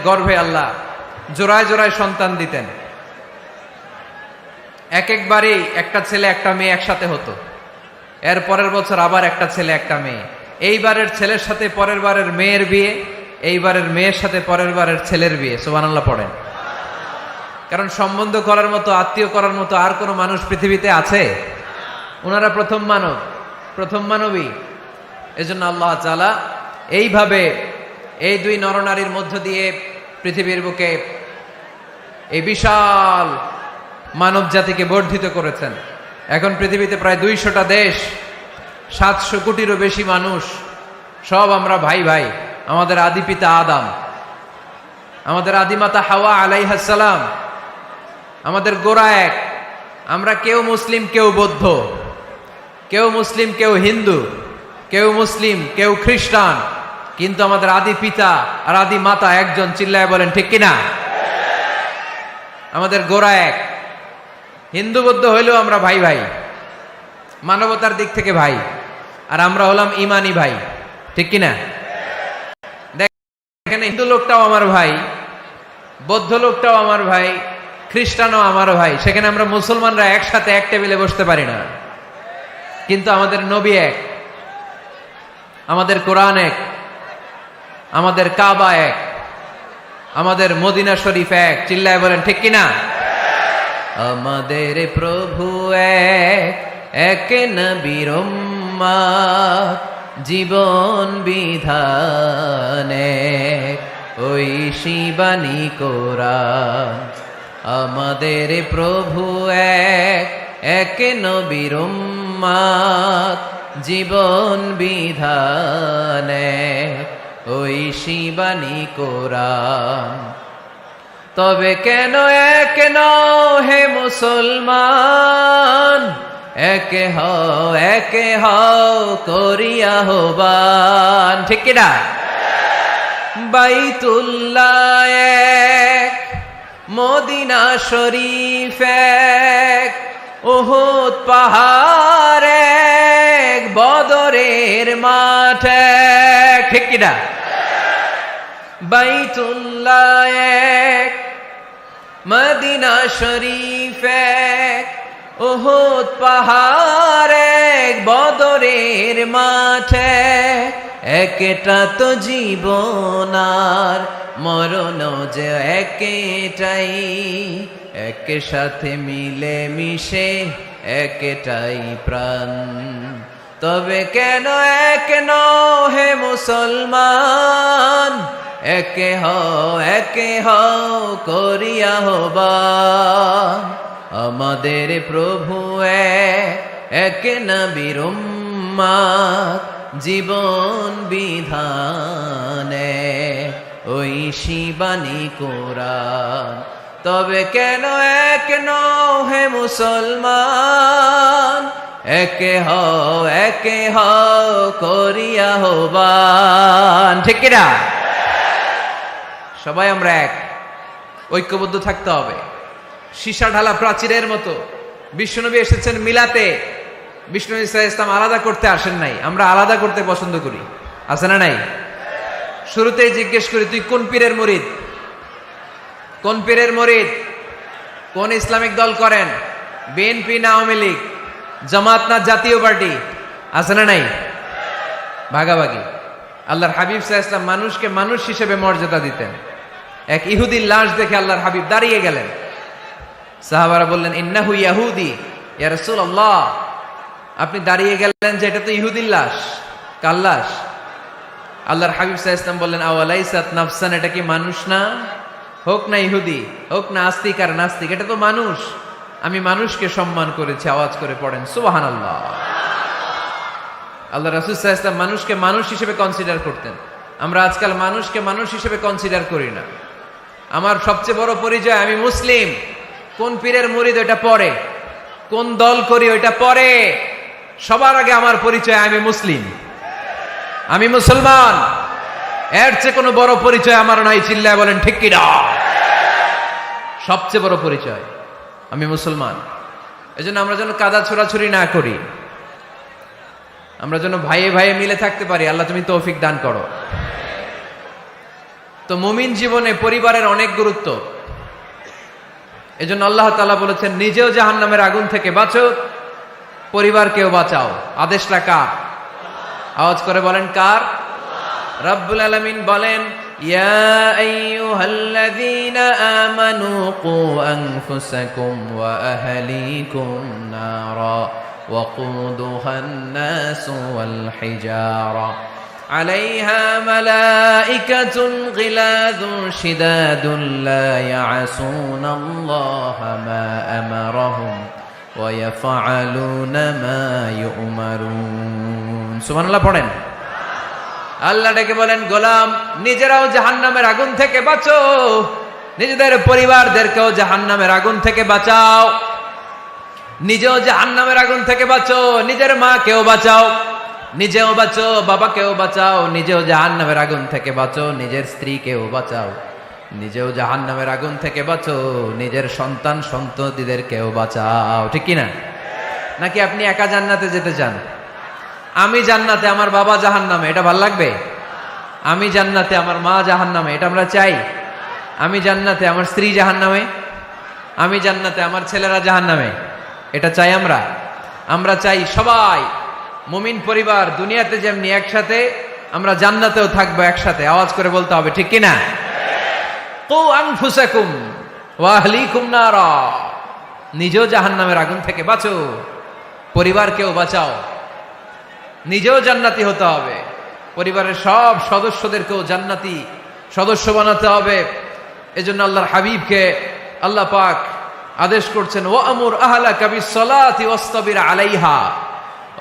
গর্ভে আল্লাহ জোড়ায় জোড়ায় সন্তান দিতেন। এক একবারেই একটা ছেলে একটা মেয়ে একসাথে হতো। এর পরের বছর আবার একটা ছেলে একটা মেয়ে। এইবারের ছেলের সাথে পরের বারের মেয়ের বিয়ে, এইবারের মেয়ের সাথে পরের বারের ছেলের বিয়ে। সুবহানাল্লাহ পড়েন। কারণ সম্বন্ধ করার মতো, আত্মীয় করার মতো আর কোনো মানুষ পৃথিবীতে আছে? ওনারা প্রথম মানব, প্রথম মানবী। এজন্য আল্লাহ তাআলা এইভাবে এই দুই নরনারীর মধ্য দিয়ে পৃথিবীর বুকে এই বিশাল মানব জাতিকে বর্ধিত করেছেন। এখন পৃথিবীতে প্রায় 200টা দেশ, 700 কোটিরও বেশি মানুষ, সব আমরা ভাই ভাই। আমাদের আদি পিতা আদম, আমাদের আদিমাতা হাওয়া আলাইহিস সালাম, আমাদের গোড়া এক। আমরা কেউ মুসলিম কেউ বৌদ্ধ, কেউ মুসলিম কেউ হিন্দু, কেউ মুসলিম কেউ খ্রিস্টান, কিন্তু আমাদের আদি পিতা আর আদি মাতা একজন। চিল্লায় বলেন ঠিক কিনা? আমাদের গোড়া এক। হিন্দু বৌদ্ধ হইলেও আমরা ভাই ভাই, মানবতার দিক থেকে ভাই। আর আমরা হলাম ইমানি ভাই, ঠিক কিনা? দেখেন, হিন্দু লোকটাও আমার ভাই, বৌদ্ধ লোকটাও আমার ভাই, খ্রিস্টানও আমার ভাই। সেখানে আমরা মুসলমানরা একসাথে এক টেবিলে বসতে পারি না, কিন্তু আমাদের নবী এক, আমাদের কোরআন এক, আমাদের কাবা এক, আমাদের মদিনা শরীফ এক। চিল্লায় বলেন ঠিক কিনা? আমাদের প্রভু এক, এক নবীর উম্মত, জীবন বিধান এক, ওই শিবানী কোরআন। আমাদের প্রভু এক, এক নবীর উম্মত, জীবন বিধান এক, ওই শিবানী কোরআন। তবে কেন এক নও হে মুসলমান, একে হও করিয়া আহ্বান। ঠিক কিনা? বাইতুল্লাহ এক, মদিনা শরীফ এক, উহুদ পাহাড় এক, বদরের মাঠ এক। ঠিক কিনা? বাইতুল্লাহ এক, মদিনা শরীফ এক, উহুদ পাহাড় এক, বদরের মাঠ এক। একটা তো জীবন আর মরণ যে একটাই, এক সাথে মিলে মিশে একটাই প্রাণ। তবে কেন এক নও হে মুসলমান, একে হও করিয়া আহ্বান। আমাদের প্রভু এক, এক নবীর উম্মত, জীবন বিধান এক, ওই শিবানী কোরআন। তবে কেন এক নও হে মুসলমান, একে হও করিয়া আহ্বান। ঠিক কিনা? সবাই আমরা এক, ঐক্যবদ্ধ থাকতে হবে। সীসা ঢালা প্রাচীরের মতো বিশ্বনবী এসেছেন মিলাতে। বিষ্ণু ঈসা ইসলাম আলাদা করতে আসেন নাই, আমরা আলাদা করতে পছন্দ করি। আছে না নাই? শুরুতেই জিজ্ঞেস করি, তুই কোন পীরের মুরিদ? কোন পীরের মুরিদ? কোন ইসলামিক দল করেন? বিএনপি না আওয়ামী লীগ, জামাত না জাতীয় পার্টি? আছে না নাই? ভাগাভাগি। আল্লাহর হাবিব সাল্লাল্লাহু আলাইহি ওয়াসাল্লাম মানুষকে মানুষ হিসেবে মর্যাদা দিতেন। এক ইহুদির লাশ দেখে আল্লাহর হাবিব দাঁড়িয়ে গেলেন। সাহাবারা বললেন, ইন্নাহু ইয়াহুদি ইয়া রাসূলুল্লাহ। আপনি দাঁড়িয়ে গেলেন যে এটা তো ইহুদির লাশ, কার লাশ? আল্লাহর হাবিব সাল্লাল্লাহু আলাইহি ওয়াসাল্লাম বললেন, আওয়ালাইসাত নাফসান, এটা কি মানুষ না? হোক না ইহুদি, হোক না আস্তিক আর নাস্তিক, এটা তো মানুষ। আমি মানুষকে সম্মান করেছি। আওয়াজ করে পড়েন সুবহানাল্লাহ। আল্লাহ রাসূল সাল্লাল্লাহু আলাইহি ওয়াসাল্লাম মানুষকে মানুষ হিসেবে কনসিডার করতেন। আমরা আজকাল মানুষকে মানুষ হিসেবে কনসিডার করি না। আমার সবচেয়ে বড় পরিচয় আমি মুসলিম। কোন পীরের মুরিদ ওটা পরে, কোন দল করি ওইটা পরে। সবার আগে আমার পরিচয় আমি মুসলিম, আমি মুসলমান। এর চেয়ে কোনো বড় পরিচয় আমার নাই। চিল্লায় বলেন ঠিক কিনা? সবচেয়ে বড় পরিচয় আমি মুসলমান। এজন্য আমরা যেন কাদা ছোড়াছুরি না করি, আমরা যেন ভাইয়ে ভাইয়ে মিলে থাকতে পারি। আল্লাহ তুমি তৌফিক দান করো। তো মুমিন জীবনে পরিবারের অনেক গুরুত্ব। এজন্য আল্লাহ তাআলা বলেছেন, নিজেও জাহান্নামের আগুন থেকে বাঁচো, পরিবারকেও বাঁচাও। আদেশটা কার? আওয়াজ করে বলেন কার? রব্বুল আলামিন বলেন, ইয়া আইয়ুহাল্লাযীনা আমানু কু আনফুসাকুম ওয়া আহলিকুম নারা ওয়াকুদুহান নাসু ওয়াল হিজারা আলাইহা মালাইকাতুন গিলাযুন শিদাদুন লা ইয়াসুনাল্লাহা মা আমারাহুম ওয়া ইয়াফআলুনা মা ইউমারুন। সুবহানাল্লাহ পড়েন। আল্লাহ ডেকে বলেন, গোলাম নিজেরাও জাহান্নামের আগুন থেকে বাঁচো, নিজেদের পরিবারদেরকেও জাহান্নামের আগুন থেকে বাঁচাও। নিজেও জাহান্নামের আগুন থেকে বাঁচো, নিজের মাকেও বাঁচাও, নিজেও বাঁচো, বাবাকেও বাঁচাও। নিজেও জাহান্নামের আগুন থেকে বাঁচো, নিজের স্ত্রীকেও বাঁচাও। নিজেও জাহান্নামের আগুন থেকে বাঁচো, নিজের সন্তান সন্ততিদেরকেও বাঁচাও। ঠিক কিনা? নাকি আপনি একা জান্নাতে যেতে চান? আমি জান্নাতে, আমার বাবা জাহান্নামে, এটা ভাল লাগবে? আমি জান্নাতে, আমার মা জাহান্নামে, এটা আমরা চাই? আমি জান্নাতে, আমার স্ত্রী জাহান্নামে, আমি জান্নাতে, আমার ছেলেরা জাহান্নামে, এটা চাই আমরা? আমরা চাই সবাই মুমিন পরিবার দুনিয়াতে যেমনি একসাথে, আমরা জান্নাতেও থাকবো একসাথে। আওয়াজ করে বলতে হবে, ঠিক কিনা? কু আনফুসাকুম ওয়া আহলিকুম নারা, নিজেও জাহান্নামের আগুন থেকে বাঁচো, পরিবারকেও বাঁচাও। নিজেও জান্নাতি হতে হবে, পরিবারের সব সদস্যদেরকেও জান্নাতি সদস্য বানাতে হবে। এজন্য আল্লাহর হাবিবকে আল্লাহ পাক আদেশ করছেন, ওয়ামুর আহলাকা বিসসালাতি ওয়াসতাবির আলাইহা।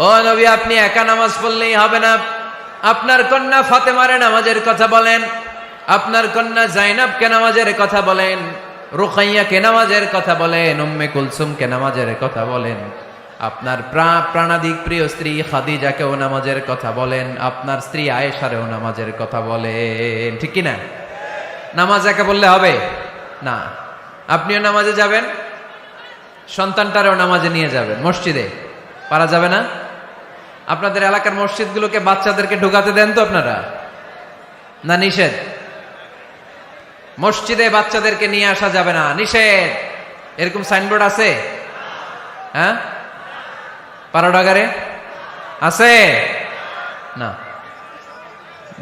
ও নবী, আপনি একা নামাজ পড়লেই হবে না, আপনার কন্যা ফাতেমারে নামাজের কথা বলেন, আপনার কন্যা জাইনাবকে নামাজের কথা বলেন, রুকাইয়াকে নামাজের কথা বলেন, উম্মে কুলসুমকে নামাজের কথা বলেন, আপনার প্রাণাধিক প্রিয় স্ত্রী খাদিজাকেও নামাজের কথা বলেন, আপনার স্ত্রী আয়েশারেও নামাজের কথা বলেন। ঠিক কিনা? নামাজ একা বললে হবে না। আপনিও নামাজে যাবেন, সন্তানটারেও নামাজে নিয়ে যাবেন। মসজিদে পারা যাবে না? আপনাদের এলাকার মসজিদগুলোকে বাচ্চাদেরকে ঢুকাতে দেন তো আপনারা? না নিষেধ? মসজিদে বাচ্চাদেরকে নিয়ে আসা যাবে না, নিষেধ। এরকম সাইনবোর্ড আছে? হ্যাঁ, পারোডাগারে আছে না?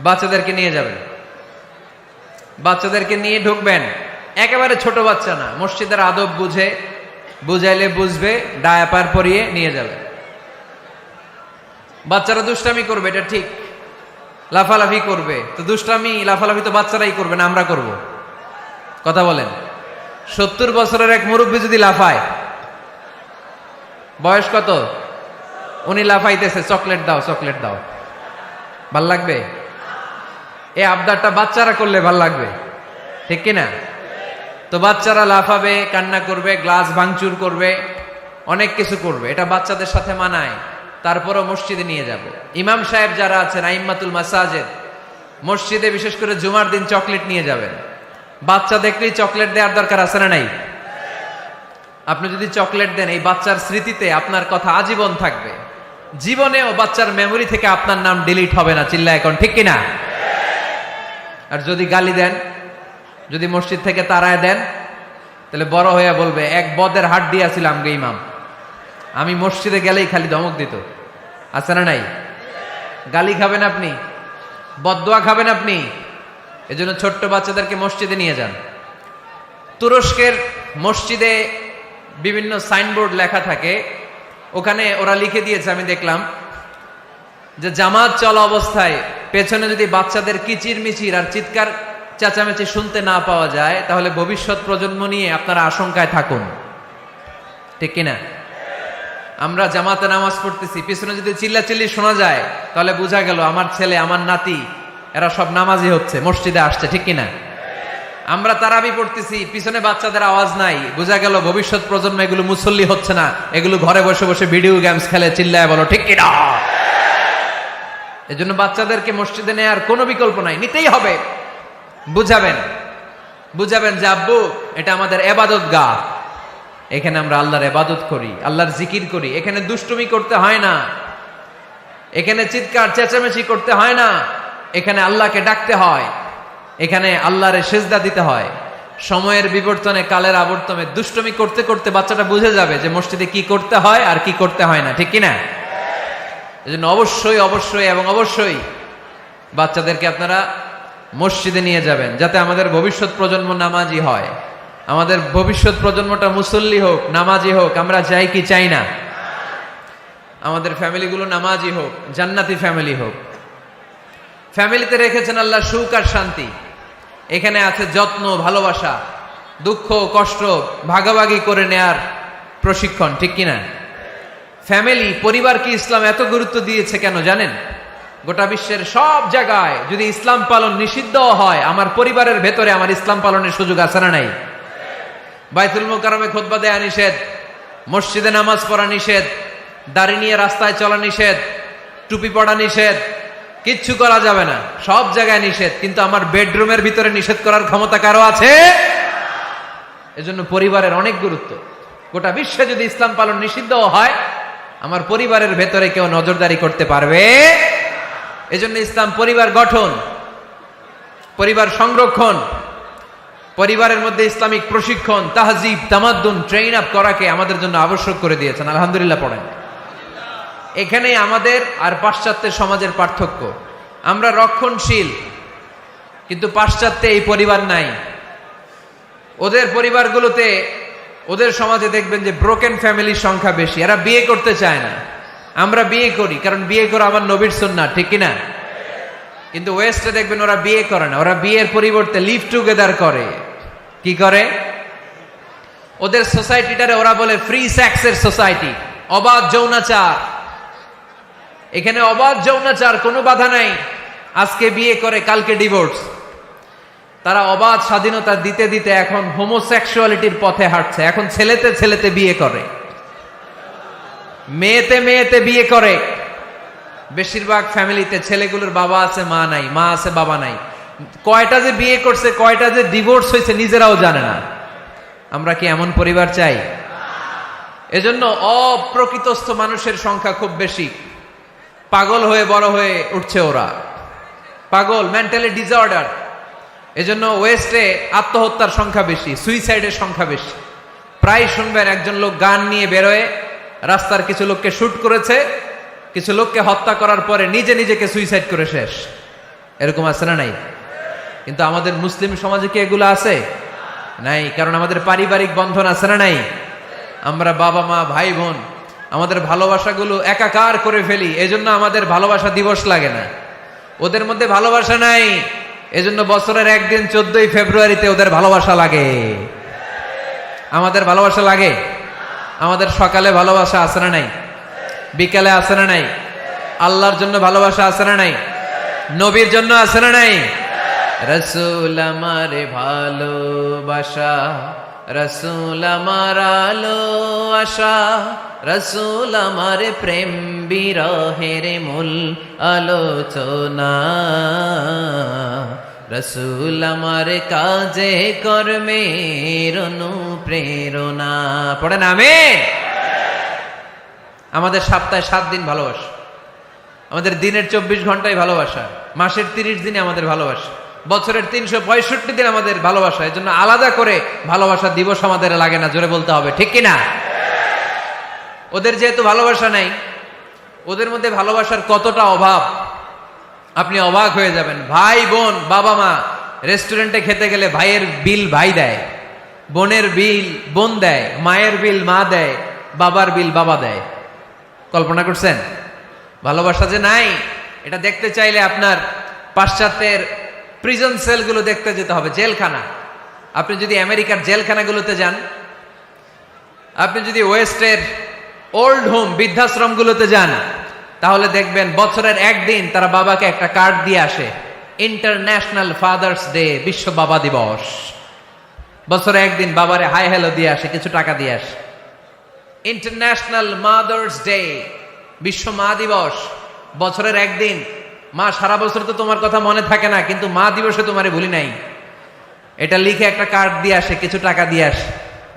বাচ্চাদেরকে নিয়ে যাবেন, বাচ্চাদেরকে নিয়ে ঢুকবেন। একেবারে ছোট বাচ্চা না, মসজিদের আদব বুঝে, বুঝাইলে বুঝবে, ডায়াপার পরিয়ে নিয়ে যাবে। বাচ্চারা দুষ্টামি করবে, এটা ঠিক, লাফালাফি করবে, তো দুষ্টামি লাফালাফি তো বাচ্চারাই করবে না, আমরা করব? কথা বলেন। 70 বছরের এক মুরব্বী যদি লাফায়, বয়স কত, উনি লাফাইতেছে, চকলেট দাও চকলেট দাও, ভাল লাগবে? এই আবদারটা বাচ্চারা করলে ভাল লাগবে, ঠিক কিনা? তো বাচ্চারা লাফাবে, কান্না করবে, গ্লাস ভাঙচুর করবে, অনেক কিছু করবে, এটা বাচ্চাদের সাথে মানায়। তারপরও মসজিদে নিয়ে যাব। ইমাম সাহেব যারা আছেন, আইম্মাতুল মাসাজিদ, মসজিদে বিশেষ করে জুমার দিন চকলেট নিয়ে যাবেন। বাচ্চা দেখলেই চকলেট দেওয়ার দরকার আছে না নাই? আপনি যদি চকলেট দেন, এই বাচ্চার স্মৃতিতে আপনার কথা আজীবন থাকবে, জীবনেও বাচ্চার মেমোরি থেকে আপনার নাম ডিলিট হবে না। চিল্লা এখন, ঠিক কিনা? আর যদি গালি দেন, যদি মসজিদ থেকে তাড়ায় দেন, তাহলে বড় হয়ে বলবে, এক বদের হাট দিয়েছিলাম গে ইমাম, আমি মসজিদে গেলেই খালি ধমক দিত। আছে না নাই? গালি খাবেন আপনি, বদদোয়া খাবেন আপনি। এজন্য ছোট্ট বাচ্চাদেরকে মসজিদে নিয়ে যান। তুরস্কের মসজিদে বিভিন্ন সাইনবোর্ড লেখা থাকে, ওখানে ওরা লিখে দিয়েছে, আমি দেখলাম, যে জামাত চলা অবস্থায় পেছনে যদি বাচ্চাদের কিচির মিচির আর চিৎকার চেঁচামেচি শুনতে না পাওয়া যায়, তাহলে ভবিষ্যৎ প্রজন্ম নিয়ে আপনারা আশঙ্কায় থাকুন। ঠিক কিনা? আমরা জামাতে নামাজ পড়তেছি, পিছনে যদি চিল্লাচিল্লি শোনা যায়, তাহলে বোঝা গেল আমার ছেলে, আমার নাতি, এরা সব নামাজি হচ্ছে, মসজিদে আসছে। ঠিক কিনা? আমরা তারাবি পড়তেছি, পিছনে বাচ্চাদের আওয়াজ নাই, বোঝা গেল ভবিষ্যৎ প্রজন্ম এগুলো মুসল্লি হচ্ছে না, এগুলো ঘরে বসে বসে ভিডিও গেমস খেলে। চিল্লায় বলো, ঠিক কিনা? এজন্য বাচ্চাদেরকে মসজিদে নেওয়ার কোনো বিকল্প নাই, নিতেই হবে। বুঝাবেন, বুঝাবেন যে আব্বু, এটা আমাদের ইবাদত গাহ, এখানে আমরা আল্লাহর ইবাদত করি, আল্লাহর জিকির করি, এখানে দুষ্টুমি করতে হয় না, এখানে চিৎকার চেঁচামেচি করতে হয় না, এখানে আল্লাহকে ডাকতে হয়। এখানে আল্লাহরে সেজদা দিতে হয়। সময়ের বিবর্তনে, কালের আবর্তনে দুষ্টমি করতে করতে বাচ্চাটা বুঝে যাবে যে মসজিদে কি করতে হয় আর কি করতে হয় না, ঠিক কিনা? এজন্য অবশ্যই অবশ্যই এবং অবশ্যই বাচ্চাদেরকে আপনারা মসজিদে নিয়ে যাবেন, যাতে আমাদের ভবিষ্যৎ প্রজন্ম নামাজি হয়, আমাদের ভবিষ্যৎ প্রজন্মটা মুসল্লি হোক, নামাজি হোক। আমরা চাই কি চাই না? আমাদের ফ্যামিলিগুলো নামাজি হোক, জান্নাতি ফ্যামিলি হোক। ফ্যামিলিতে রেখেছেন আল্লাহ সুখ আর শান্তি। এখানে আছে যত্ন, ভালোবাসা, দুঃখ কষ্ট ভাগাভাগি করে নেয়ার প্রশিক্ষণ, ঠিক কিনা? ফ্যামিলি, পরিবারকে ইসলাম এত গুরুত্ব দিয়েছে কেন জানেন? গোটা বিশ্বের সব জায়গায় যদি ইসলাম পালন নিষিদ্ধ হয়, আমার পরিবারের ভেতরে আমার ইসলাম পালনের সুযোগ আছে না নাই? বাইতুল মুকাররমে খুতবা দেয়া নিষেধ, মসজিদে নামাজ পড়া নিষেধ, দাড়ি নিয়ে রাস্তায় চলা নিষেধ, টুপি পড়া নিষেধ, কিচ্ছু করা যাবে না, সব জায়গায় নিষেধ। কিন্তু আমার বেডরুমের ভিতরে নিষেধ করার ক্ষমতা কারো আছে? এজন্য পরিবারের অনেক গুরুত্ব। গোটা বিশ্বে যদি ইসলাম পালন নিষিদ্ধ হয়, আমার পরিবারের ভেতরে কেউ নজরদারি করতে পারবে? এজন্য ইসলাম পরিবার গঠন, পরিবার সংরক্ষণ, পরিবারের মধ্যে ইসলামিক প্রশিক্ষণ, তাহজিব, তামাদ্দুন, ট্রেইন আপ করাকে আমাদের জন্য আবশ্যক করে দিয়েছেন। আলহামদুলিল্লাহ পড়েন। এখানে আমাদের আর পাশ্চাত্যের সমাজের পার্থক্য। আমরা রক্ষণশীল, কিন্তু পাশ্চাত্যে এই পরিবার নাই। ওদের পরিবারগুলোতে, ওদের সমাজে দেখবেন যে ব্রোকেন ফ্যামিলির সংখ্যা বেশি, এরা বিয়ে করতে চায় না। আমরা বিয়ে করি, কারণ বিয়ে করা আমার নবীর সুন্নাহ, ঠিক কিনা? কিন্তু ওয়েস্টে দেখবেন ওরা বিয়ে করে না, ওরা বিয়ের পরিবর্তে লিভ টুগেদার করে। কি করে? ওদের সোসাইটিটারে ওরা বলে ফ্রি সেক্সের সোসাইটি, অবাধ যৌনাচার। এখানে অবাধ যৌনাচার, কোনো বাধা নাই। আজকে বিয়ে করে, কালকে ডিভোর্স। তারা অবাধ স্বাধীনতা দিতে দিতে এখন হোমোসেক্সুয়ালিটির পথে হাঁটছে। এখন ছেলেতে ছেলেতে বিয়ে করে, মেয়েতে মেয়েতে বিয়ে করে। বেশিরভাগ ফ্যামিলিতে ছেলেগুলোর বাবা আছে, মা নাই, মা আছে, বাবা নাই। কয়টা যে বিয়ে করছে, কয়টা যে ডিভোর্স হয়েছে নিজেরাও জানে না। আমরা কি এমন পরিবার চাই? এজন্য অপ্রকৃতস্থ মানুষের সংখ্যা খুব বেশি। পাগল হয়ে বড় হয়ে উঠছে ওরা, পাগল, মেন্টালি ডিসঅর্ডার। এজন্য ওয়েস্টে আত্মহত্যার সংখ্যা বেশি, সুইসাইডের সংখ্যা বেশি। প্রায় শুনবেন একজন লোক গান নিয়ে বেরোয়, রাস্তার কিছু লোককে শুট করেছে, কিছু লোককে হত্যা করার পরে নিজে নিজেকে সুইসাইড করে শেষ। এরকম আছে না নাই? কিন্তু আমাদের মুসলিম সমাজে কি এগুলো আছে? নাই। কারণ আমাদের পারিবারিক বন্ধন আছে না নাই? আমরা বাবা মা ভাই বোন আমাদের ভালোবাসাগুলো একাকার করে ফেলি, এজন্য আমাদের ভালোবাসা দিবস লাগে না। ওদের মধ্যে ভালোবাসা নাই, এজন্য বছরের একদিন 14ই ফেব্রুয়ারিতে ওদের ভালোবাসা লাগে। আমাদের ভালোবাসা লাগে? আমাদের সকালে ভালোবাসা আছে না নাই? বিকালে আছে না নাই? আল্লাহর জন্য ভালোবাসা আছে না নাই? নবীর জন্য আছে না নাই? রাসূল আমারে ভালোবাসা, রাসূল আমার আলো আশা, রাসূল আমার প্রেম বিরহের মূল আলোচনা, রাসূল আমার কাজে কর্মের অনুপ্রেরণা। পড়েন আমিন। আমাদের সপ্তাহে 7 দিন ভালোবাসা, আমাদের দিনের 24 ঘন্টায় ভালোবাসা, মাসের 30 দিনে আমাদের ভালোবাসা, বছরের 365 দিন আমাদের ভালোবাসা। এর জন্য আলাদা করে ভালোবাসা দিবস আমাদের লাগে না, জোরে বলতে হবে, ঠিক কিনা? ওদের যেহেতু ভালোবাসা নাই, ওদের মধ্যে ভালোবাসার কতটা অভাব আপনি অবাক হয়ে যাবেন। ভাই বোন, বাবা মা রেস্টুরেন্টে খেতে গেলে ভাইয়ের বিল ভাই দেয়, বোনের বিল বোন দেয়, মায়ের বিল মা দেয়, বাবার বিল বাবা দেয়। কল্পনা করছেন? ভালোবাসা যে নাই, এটা দেখতে চাইলে আপনার পাশ্চাত্যের প্রিজন সেলগুলো দেখতে যেতে হবে, জেলখানা। আপনি যদি আমেরিকার জেলখানাগুলোতে যান, আপনি যদি ওয়েস্টের ওল্ড হোম বৃদ্ধাশ্রমগুলোতে যান, তাহলে দেখবেন বছরের একদিন তারা বাবাকে একটা কার্ড দিয়ে আসে, ইন্টারন্যাশনাল ফাদার্স ডে, বিশ্ব বাবা দিবস। বছরে একদিন বাবারে হাই হ্যালো দিয়ে আসে, কিছু টাকা দিয়ে আসে। ইন্টারন্যাশনাল মাদার্স ডে, বিশ্ব মা দিবস। বছরের একদিন। মা, সারা বছর তো তোমার কথা মনে থাকে না, কিন্তু মা দিবসে তোমারে ভুলি নাই, এটা লিখে একটা কার্ড দিয়ে আসে, কিছু টাকা দিয়ে আসে।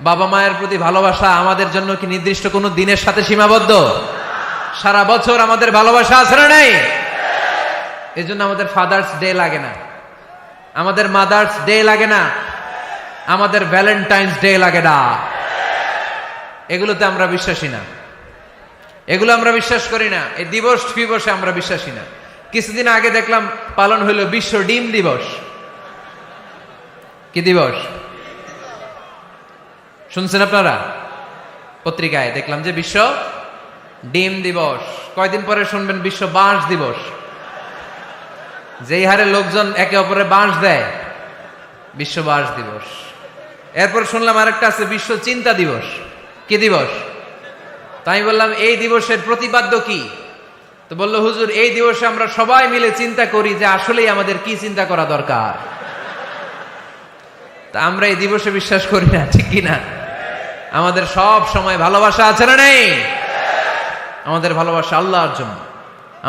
বাবা মায়ের প্রতি ভালোবাসা আমাদের জন্য কি নির্দিষ্ট কোনো দিনের সাথে সীমাবদ্ধ? সারা বছর আমাদের ভালোবাসা আছে না নাই? এই জন্য আমাদের ফাদার্স ডে লাগে না। আমাদের মাদার্স ডে লাগে না, আমাদের ভ্যালেন্টাইন্স ডে লাগে না, এগুলোতে আমরা বিশ্বাসী না, এগুলো আমরা বিশ্বাস করি না। এই দিবস ফিবসে আমরা বিশ্বাসী না। কিছুদিন আগে দেখলাম পালন হইল বিশ্ব ডিম দিবস। কি দিবস শুনছেন আপনারা? পত্রিকায় দেখলাম যে বিশ্ব ডিম দিবস। কয়দিন পরে শুনবেন বিশ্ব বাঁশ দিবস। যেই হারে লোকজন একে অপরে বাঁশ দেয়, বিশ্ব বাঁশ দিবস। এরপর শুনলাম আরেকটা আছে বিশ্ব চিন্তা দিবস। কি দিবস? তাই বললাম এই দিবসের প্রতিপাদ্য কি? তো বলল হুজুর এই দিবসে আমরা সবাই মিলে চিন্তা করি যে আসলেই আমাদের কি চিন্তা করা দরকার। তা আমরা এই দিবসে বিশ্বাস করি না, ঠিক কি না? আমাদের সব সময় ভালোবাসা আছে না নেই? আমাদের ভালোবাসা আল্লাহর জন্য,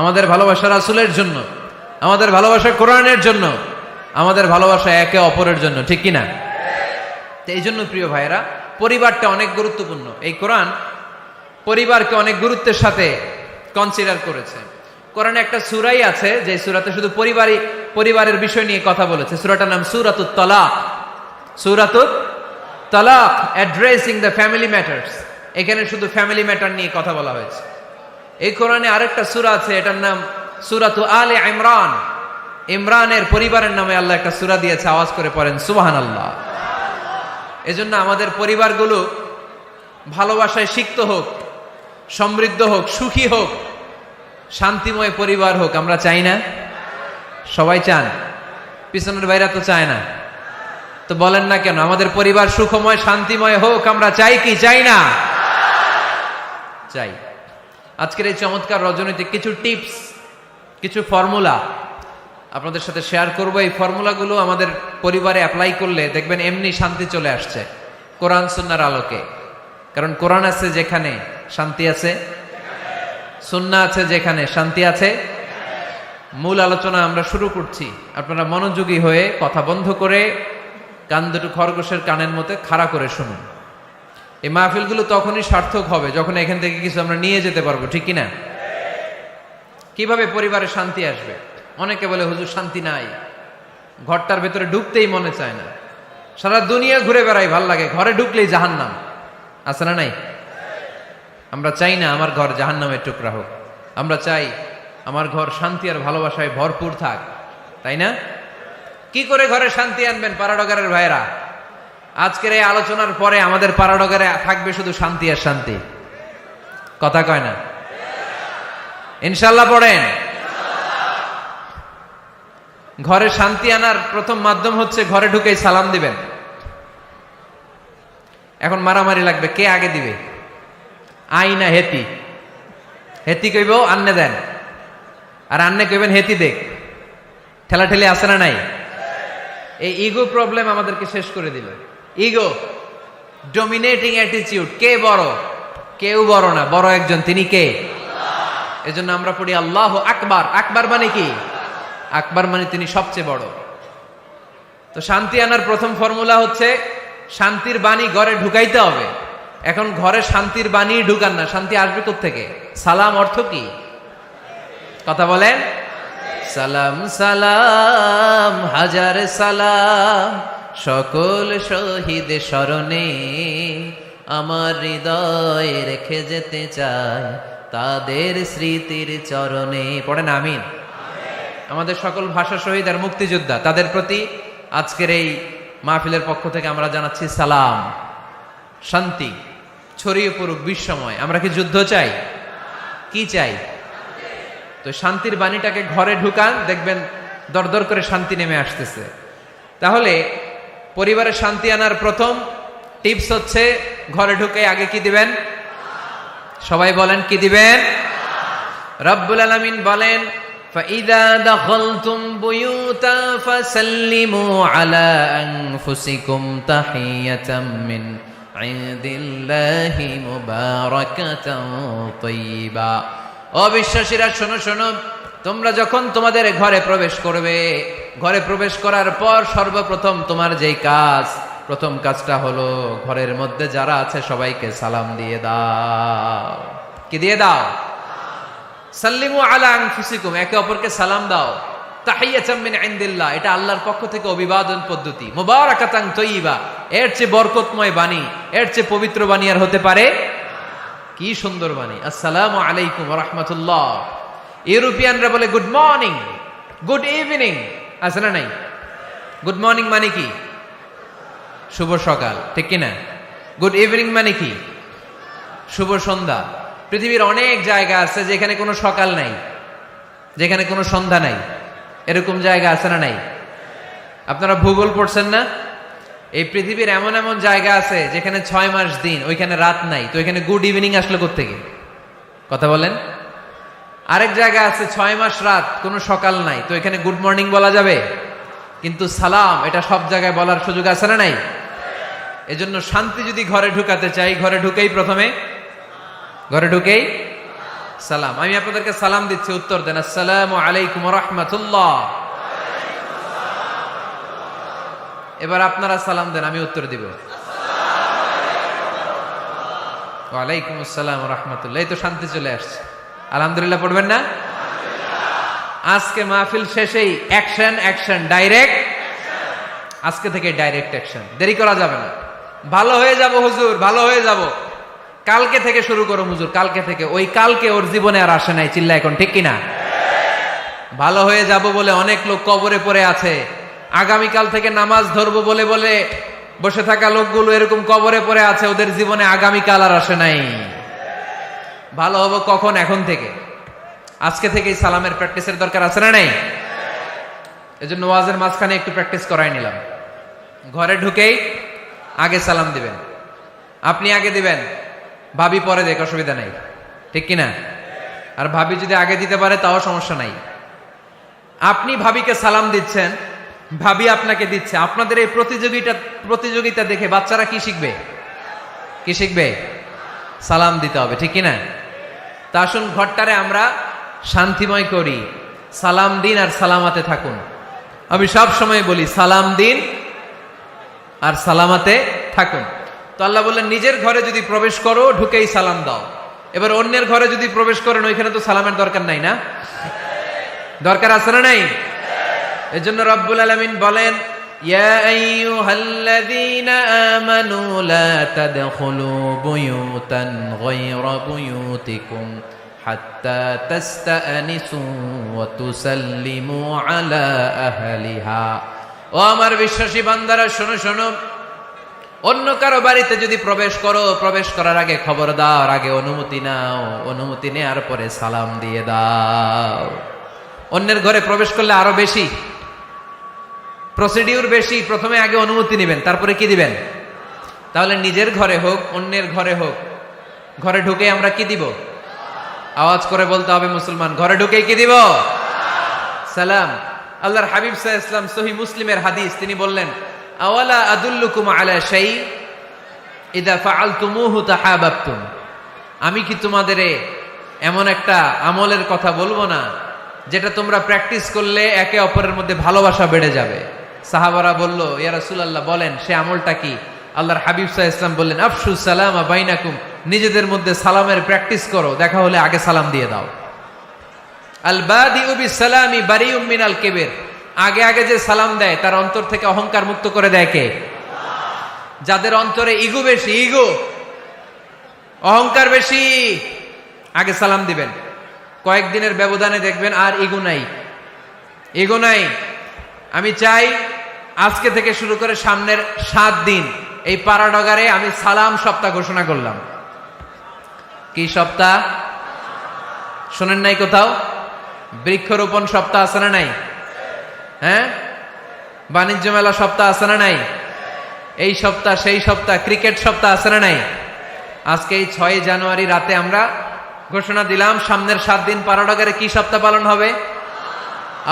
আমাদের ভালোবাসা রাসূলের জন্য, আমাদের ভালোবাসা কোরআনের জন্য, আমাদের ভালোবাসা একে অপরের জন্য, ঠিক কি না? তো এই জন্য প্রিয় ভাইরা, পরিবারটা অনেক গুরুত্বপূর্ণ। এই কোরআন পরিবারকে অনেক গুরুত্বের সাথে কনসিডার করেছে। কোরআনে একটা সূরাই আছে যে সূরাতে শুধু পরিবারের বিষয় নিয়ে কথা বলেছে। সূরাটার নাম সূরাতুত তালাক। সূরাতুত তালাক, অ্যাড্রেসিং দ্য ফ্যামিলি ম্যাটার্স। এখানে শুধু ফ্যামিলি ম্যাটার নিয়ে কথা বলা হয়েছে। এই কোরআনে আরেকটা সূরা আছে, এটার নাম সূরাতু আলে ইমরান। ইমরানের পরিবারের নামে আল্লাহ একটা সূরা দিয়েছে। আওয়াজ করে পড়েন সুবহানাল্লাহ। এজন্য আমাদের পরিবারগুলো ভালোবাসায় সিক্ত হোক, সমৃদ্ধ হোক, সুখী হোক, শান্তিময় পরিবার হোক। আমরা চাই না? সবাই চান? পিছনের ভাইরা তো চায় না। তো বলেন না কেন? আমাদের পরিবার সুখময় শান্তিময় হোক আমরা চাই কি চাই না? চাই। আজকের এই চমৎকার রজনীতে কিছু টিপস, কিছু ফর্মুলা আপনাদের সাথে শেয়ার করব। এই ফর্মুলাগুলো আমাদের পরিবারে অ্যাপ্লাই করলে দেখবেন এমনি শান্তি চলে আসছে কোরআন সুন্নাহর আলোকে। কারণ কোরআন আছে যেখানে শান্তি আছে, সুন্নাহ আছে যেখানে শান্তি আছে। মূল আলোচনা আমরা শুরু করছি। আপনারা মনোযোগী হয়ে কথা বন্ধ করে কান দুটো খরগোশের কানের মধ্যে খাড়া করে শুনুন। এই মাহফিলগুলো তখনই সার্থক হবে যখন এখান থেকে কিছু আমরা নিয়ে যেতে পারবো, ঠিক কিনা? কিভাবে পরিবারে শান্তি আসবে? অনেকে বলে হুজুর শান্তি নাই, ঘরটার ভেতরে ঢুকতেই মনে চায় না, সারা দুনিয়া ঘুরে বেড়াই, ভাল লাগে, ঘরে ঢুকলেই জাহান্নাম। আছে না নাই? আমরা চাই না আমার ঘর জাহান্নামের টুকরা হোক। আমরা চাই আমার ঘর শান্তি আর ভালোবাসায় ভরপুর থাক, তাই না? কি করে ঘরে শান্তি আনবেন পাড়াডগারের ভাইরা? আজকের এই আলোচনার পরে আমাদের পাড়াডগারে থাকবে শুধু শান্তি আর শান্তি। কথা কয় না? ইনশাল্লাহ পড়েন। ঘরে শান্তি আনার প্রথম মাধ্যম হচ্ছে ঘরে ঢুকেই সালাম দিবেন। এখন মারামারি লাগবে, কে আগে দিবে? আই না হেতি? হেতি কইব আন্নে দেন, আর আন্নে কইবেন হেতি দেখ। ঠেলাঠেলি আছে না নাই? এই ইগো প্রবলেম আমাদেরকে শেষ করে দিল। Ego, dominating attitude. কে বড়? কেউ বড় না, বড় একজন, তিনি কে? এজন্য আমরা পড়ি আল্লাহু আকবার। আকবার মানে কি? আকবার মানে তিনি সবচেয়ে বড়। তো শান্তি আনার প্রথম ফর্মুলা হচ্ছে শান্তির বাণী ঘরে ঢুকাইতে হবে। এখন ঘরে শান্তির বাণী ঢুকান না, শান্তি আসবে কোত্থেকে? সালাম অর্থ কি? কথা বলেন। সালাম সালাম হাজার সালাম সকল শহীদ স্মরণে, আমার হৃদয়ে রেখে যেতে চাই তাদের স্মৃতির চরণে। পড়েন আমিন। আমাদের সকল ভাষা শহীদ আর মুক্তিযোদ্ধা, তাদের প্রতি আজকের এই মাহফিলের পক্ষ থেকে আমরা জানাচ্ছি সালাম। শান্তি ছড়িয়ে পড়ুক বিশ্বময়। আমরা কি যুদ্ধ চাই? কি চাই? তো শান্তির বাণীটাকে ঘরে ঢুকান, দেখবেন দরদর করে শান্তি নেমে আসতেছে। তাহলে পরিবারে শান্তি আনার প্রথম টিপস হচ্ছে ঘরে ঢুকে আগে কি দিবেন? সবাই বলেন কি দিবেন? রব্বুল আলামিন বলেন فَإِذَا دَخَلْتُمْ بُيُوتًا فَسَلِّمُوا عَلَى أَنفُسِكُمْ تَحِيَّةً مِّنْ عِندِ اللَّهِ مُبَارَكَةً طَيِّبَةً। অবিশ্বাসীরা শোনো শোনো, তোমরা যখন তোমাদের ঘরে প্রবেশ করবে, ঘরে প্রবেশ করার পর সর্বপ্রথম তোমার যেই কাজ, প্রথম কাজটা হলো ঘরের মধ্যে যারা আছে সবাইকে সালাম দিয়ে দাও। কি দিয়ে দাও? সাল্লিমু আলা আনফুসিকুম, একে অপরকে সালাম দাও। তাহিয়াতাম মিন ইনদিল্লাহ, এটা আল্লাহর পক্ষ থেকে অভিবাদন পদ্ধতি। মুবারাকাতান তাইয়্যিবা, এর চেয়ে বরকতময় বাণী, এর চেয়ে পবিত্র বাণী আর হতে পারে? কি সুন্দর বাণী! আসসালামু আলাইকুম ওয়া রাহমাতুল্লাহ। ইউরোপিয়ানরা বলে গুড মর্নিং, গুড ইভিনিং, আছে না নাই? গুড মর্নিং মানে কি? শুভ সকাল, ঠিক কিনা? গুড ইভিনিং মানে কি? শুভ সন্ধ্যা। পৃথিবীর অনেক জায়গা আছে যেখানে কোনো সকাল নাই, যেখানে কোনো সন্ধ্যা নাই। এরকম জায়গা আছে না নাই? আপনারা ভূগোল পড়ছেন না? এই পৃথিবীর এমন এমন জায়গা আছে যেখানে 6 মাস দিন, ওইখানে রাত নাই, তো এখানে গুড ইভিনিং আসলো কোত্থেকে? কথা বলেন। আরেক জায়গা আছে 6 মাস রাত, কোনো সকাল নাই, তো এখানে গুড মর্নিং বলা যাবে? কিন্তু সালাম, এটা সব জায়গায় বলার সুযোগ আছে না নাই? এজন্য শান্তি যদি ঘরে ঢুকাতে চাই, ঘরে ঢুকেই প্রথমে, ঘরে ঢুকেই সালাম। আমি আপনাদেরকে সালাম দিচ্ছি, উত্তর দেন। আসসালামু আলাইকুম ওয়া রাহমাতুল্লাহ। এবার আপনারা সালাম দেন, আমি উত্তর দিব। ওয়া আলাইকুম আসসালাম ওয়া রাহমাতুল্লাহ। এই তো শান্তি চলে আসছে। আলহামদুলিল্লাহ পড়বেন না? আজকে মাহফিল শেষেই অ্যাকশন, অ্যাকশন, ডাইরেক্ট। আজকে থেকে ডাইরেক্ট অ্যাকশন, দেরি করা যাবে না। ভালো হয়ে যাব হুজুর, ভালো হয়ে যাব, কালকে থেকে শুরু করো হুজুর, কালকে থেকে। ওই কালকে ওর জীবনে আর আসে নাই, চিল্লা এখন, ঠিক কিনা? ভালো হয়ে যাব বলে অনেক লোক কবরে পড়ে আছে। আগামীকাল থেকে নামাজ ধরবো বলে বলে বসে থাকা লোকগুলো এরকম কবরে পড়ে আছে, ওদের জীবনে আগামীকাল আর আসে নাই। ভালো হবো কখন? এখন থেকে, আজকে থেকেই সালামের প্র্যাকটিসের দরকার আছে না নাই? এজন্য ওয়াজের মাঝখানে একটু প্র্যাকটিস করাই নিলাম। ঘরে ঢুকেই আগে সালাম দিবেন, আপনি আগে দিবেন, ভাবি পরে দেখ, অসুবিধা নাই, ঠিক কিনা? আর ভাবি যদি আগে দিতে পারে তাও সমস্যা নাই। আপনি ভাবিকে সালাম দিচ্ছেন, ভাবি আপনাকে দিচ্ছে। আপনাদের এই প্রতিযোগিতা দেখে বাচ্চারা কি শিখবে? কি শিখবে? সালাম দিতে হবে, ঠিক কিনা? তা আসুন ঘরটারে আমরা শান্তিময় করি। সালাম দিন আর সালামাতে থাকুন। আমি সব সময় বলি সালাম দিন আর সালামাতে থাকুন। তো আল্লাহ বললেন নিজের ঘরে যদি প্রবেশ করো ঢুকেই সালাম দাও। এবার অন্যের ঘরে যদি প্রবেশ করেন ওইখানে তো সালামের দরকার নাই, না? দরকার আছে না নাই? এজন্য রব্বুল আলামিন বলেন, ইয়া আইয়ুহাল্লাযীনা আমানু লা তাদখুলু বুয়ুতান গায়রা বুয়ুতিকুম হাত্তা তাস্তানিসু ওয়া তুসাল্লিমু আলা আহলিহা। ও আমার বিশ্বাসী বান্দারা, শোনো শোনো, অন্য কারো বাড়িতে যদি প্রবেশ করো, প্রবেশ করার আগে খবরদার আগে অনুমতি নাও, অনুমতি নেওয়ার পরে সালাম দিয়ে দাও। অন্যের ঘরে প্রবেশ করলে আরো বেশি প্রসিডিউর, বেশি। প্রথমে আগে অনুমতি নেবেন, তারপরে কি দিবেন? তাহলে নিজের ঘরে হোক, অন্যের ঘরে হোক, ঘরে ঢুকে আমরা কি দিব? আওয়াজ করে বলতে হবে মুসলমান, ঘরে ঢুকে কি দিব? সালাম। আল্লাহর হাবিব সাল্লাল্লাহু আলাইহি ওয়াসাল্লাম সহিহ মুসলিমের হাদিস, তিনি বললেন, আওয়ালা আদুল্লুকুম আলা শাই ইযা ফাআলতুমুহু তাহাবাবতুম। আমি কি তোমাদের এমন একটা আমলের কথা বলবো না যেটা তোমরা প্র্যাকটিস করলে একে অপরের মধ্যে ভালোবাসা বেড়ে যাবে? সাহাবারা বলল, ইয়া রাসূলুল্লাহ বলেন, সে আমলটা কি? আল্লাহর হাবিব সাল্লাল্লাহু আলাইহি ওয়াসাল্লাম বললেন, আফশু সালামা বাইনাকুম, নিজেদের মধ্যে সালামের প্র্যাকটিস করো, দেখা হলে আগে সালাম দিয়ে দাও। আল বাদিউ বিসসালামি বারিউম মিনাল কিবর, আগে আগে যে সালাম দেয় তার অন্তর থেকে অহংকার মুক্ত করে দেয় কে? যাদের অন্তরে ইগো বেশি, ইগো, অহংকার বেশি, আগে সালাম দিবেন। কয়েকদিনের ব্যবধানে দেখবেন আর ইগো নাই, ইগো নাই। আমি চাই আজকে থেকে শুরু করে সামনের 7 দিন এই পাড়াডগারে আমি সালাম সপ্তাহ ঘোষণা করলাম। কি সপ্তাহ? শোনেন নাই কোথাও? বৃক্ষরোপণ সপ্তাহ আছে না নাই? হ্যাঁ, বাণিজ্য মেলা সপ্তাহ আছে না নাই? এই সপ্তাহ, সেই সপ্তাহ, ক্রিকেট সপ্তাহ আছে না নাই? আজকে এই 6 জানুয়ারি রাতে আমরা ঘোষণা দিলাম সামনের 7 দিন পাড়াডগারে কি সপ্তাহ পালন হবে?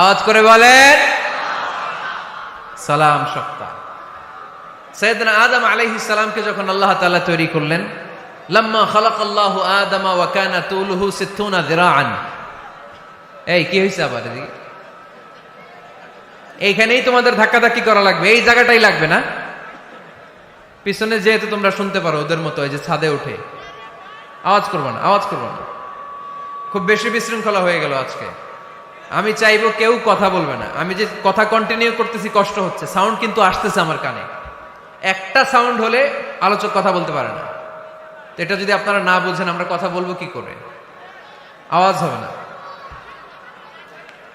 আওয়াজ করে বলেন, সালাম সপ্তাহ। সাইয়েদনা আদম আলাইহিস সালামকে যখন আল্লাহ তাআলা তৈরি করলেন, লাম্মা খালাকাল্লাহু আদামা ওয়া কানা তুলুহু 60 যিরাআন। এই কি হইছে আবার এদিকে? এইখানেই তোমাদের ধাক্কাধাক্কি করা লাগবে, এই জায়গাটাই লাগবে না? পিছনে যেহেতু তোমরা শুনতে পারো ওদের মতো, এই যে ছাদে উঠে আওয়াজ করবো না, আওয়াজ করবো না। খুব বেশি বিশৃঙ্খলা হয়ে গেল আজকে। আমি চাইবো কেউ কথা বলবে না। আমি যে কথা কন্টিনিউ করতেছি কষ্ট হচ্ছে, সাউন্ড কিন্তু আসতেছে আমার কানে। একটা সাউন্ড হলে আলোচক কথা বলতে পারে না। তো এটা যদি আপনারা না বুঝেন আমরা কথা বলবো কি করে? আওয়াজ হবে না।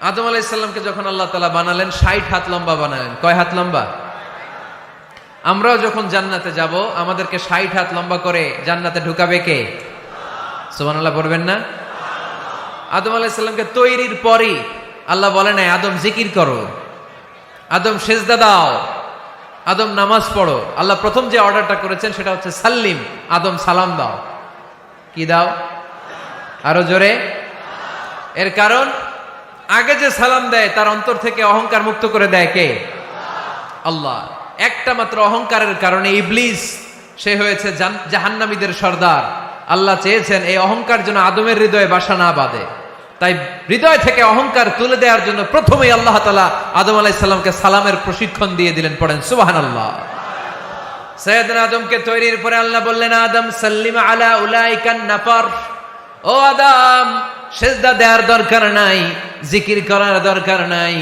আদম আলাইহিস সালামকে যখন আল্লাহ তাআলা বানালেন 60 হাত লম্বা বানালেন। কয় হাত লম্বা? আমরাও যখন জান্নাতে যাব আমাদেরকে 60 হাত লম্বা করে জান্নাতে ঢুকাবে কে? সুবহানাল্লাহ পড়বেন না? আদম আলাইহিস সালামকে তৈরির পরই আল্লাহ বলে নাই আদম জিকির করো, আদম সেজদা দাও, আদম নামাজ পড়ো। আল্লাহ প্রথম যে অর্ডারটা করেছেন সেটা হচ্ছে সাল্লিম, আদম সালাম দাও। কি দাও? আরো জোরে। এর কারণ আগে যে সালাম দেয় তার অন্তর থেকে অহংকার মুক্ত করে দেয় কে? আল্লাহ। একটা মাত্র অহংকারের কারণে ইবলিস সে হয়েছে জাহান্নামীদের সর্দার। আল্লাহ চেয়েছেন এই অহংকার যেন আদমের হৃদয়ে বাসা না বাঁধে, তাই হৃদয় থেকে অহংকার তুলে দেওয়ার জন্য প্রথমেই আল্লাহ তাআলা আদম আলাইহিস সালামকে সালামের প্রশিক্ষণ দিয়ে দিলেন। পড়েন সুবহানাল্লাহ। সাইয়েদনা আদমকে তৈরির পরে আল্লাহ বললেন আদম সাল্লিম আলা উলাইকান নাফার। ও আদম, সেজদা দেওয়ার দরকার নাই, জিকির করার দরকার নাই,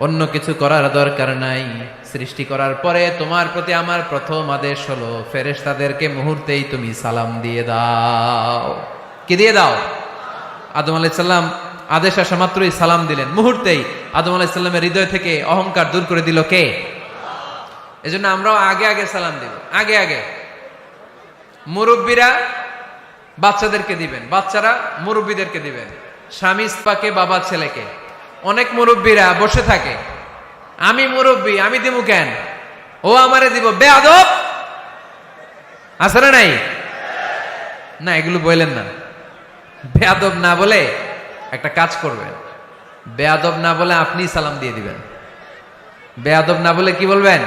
অন্য কিছু করার দরকার নাই। সৃষ্টি করার পরে তোমার প্রতি আমার প্রথম আদেশ হলো ফেরেশতাদেরকে মুহূর্তেই তুমি সালাম দিয়ে দাও। কি দিয়ে দাও? আদম আলাইহিস সালাম আদেশ আসা মাত্রই সালাম দিলেন। মুহূর্তেই আদম আলাইহিস সালামের হৃদয় থেকে অহংকার দূর করে দিল কে? এজন্য আমরাও আগে আগে সালাম দিব। আগে আগে মুরব্বীরা বাচ্চাদেরকে দিবেন, বাচ্চারা মুরব্বীদেরকে দিবেন। স্বামী স্ত্রীকে, বাবা ছেলেকে। অনেক মুরব্বীরা বসে থাকে, আমি মুরব্বী আমি দিমু কেন, ও আমারে দিব, বেয়াদব। আছে না নাই? না, এগুলো বললেন না। বেয়াদব না বলে একটা কাজ করবেন, বেয়াদব না বলে আপনি সালাম দিয়ে দিবেন। বেয়াদব না বলে কি বলবেন?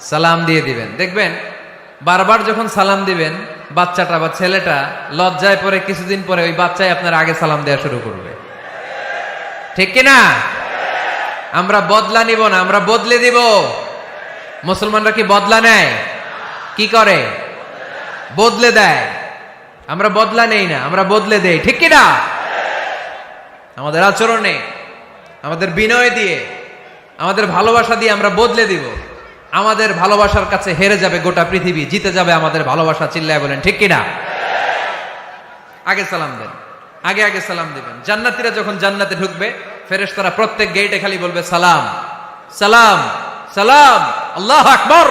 সালাম দিয়ে দিবেন। দেখবেন বারবার যখন সালাম দিবেন বাচ্চাটা বা ছেলেটা লজ্জায় পরে কিছুদিন পরে ওই বাচ্চাই আপনার আগে সালাম দেওয়া শুরু করবে। ঠিক কিনা? আমরা বদলা নিব না, আমরা বদলে দিব। মুসলমানরা কি বদলা নেয়? কি করে? বদলে দেয়। আমরা বদলা নেই না, আমরা বদলে দেই। ঠিক কিনা? আমাদের আচরণে, আমাদের বিনয় দিয়ে, আমাদের ভালোবাসা দিয়ে আমরা বদলে দিব। আমাদের ভালোবাসার কাছে হেরে যাবে গোটা পৃথিবী, জিতে যাবে আমাদের ভালোবাসা। চিল্লায় বলেন ঠিক কিনা? আগে সালাম দেন, আগে আগে সালাম দিবেন। জান্নাতীরা যখন জান্নাতে ঢুকবে ফেরেশতারা প্রত্যেক গেটে খালি বলবে সালাম সালাম সালাম, আল্লাহু আকবার।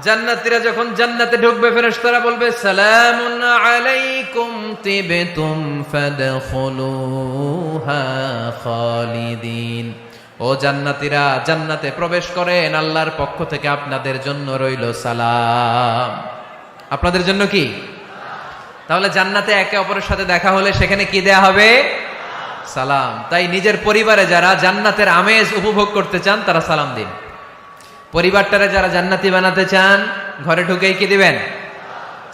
জান্নাতীরা যখন জান্নাতে ঢুকবে ফেরেশতারা বলবে সালামুন আলাইকুম তিবতুম ফাদখুলুহা খালিদিন। ও জান্নাতীরা, জান্নাতে প্রবেশ করেন, আল্লাহর পক্ষ থেকে আপনাদের জন্য রইল সালাম। আপনাদের জন্য কি? তাহলে জান্নাতে একে অপরের সাথে দেখা হলে সেখানে কি দেয়া হবে? সালাম। তাই নিজের পরিবারে যারা জান্নাতের আমেজ উপভোগ করতে চান তারা সালাম দিন। পরিবারটারে যারা জান্নাতি বানাতে চান ঘরে ঢুকেই কি দিবেন?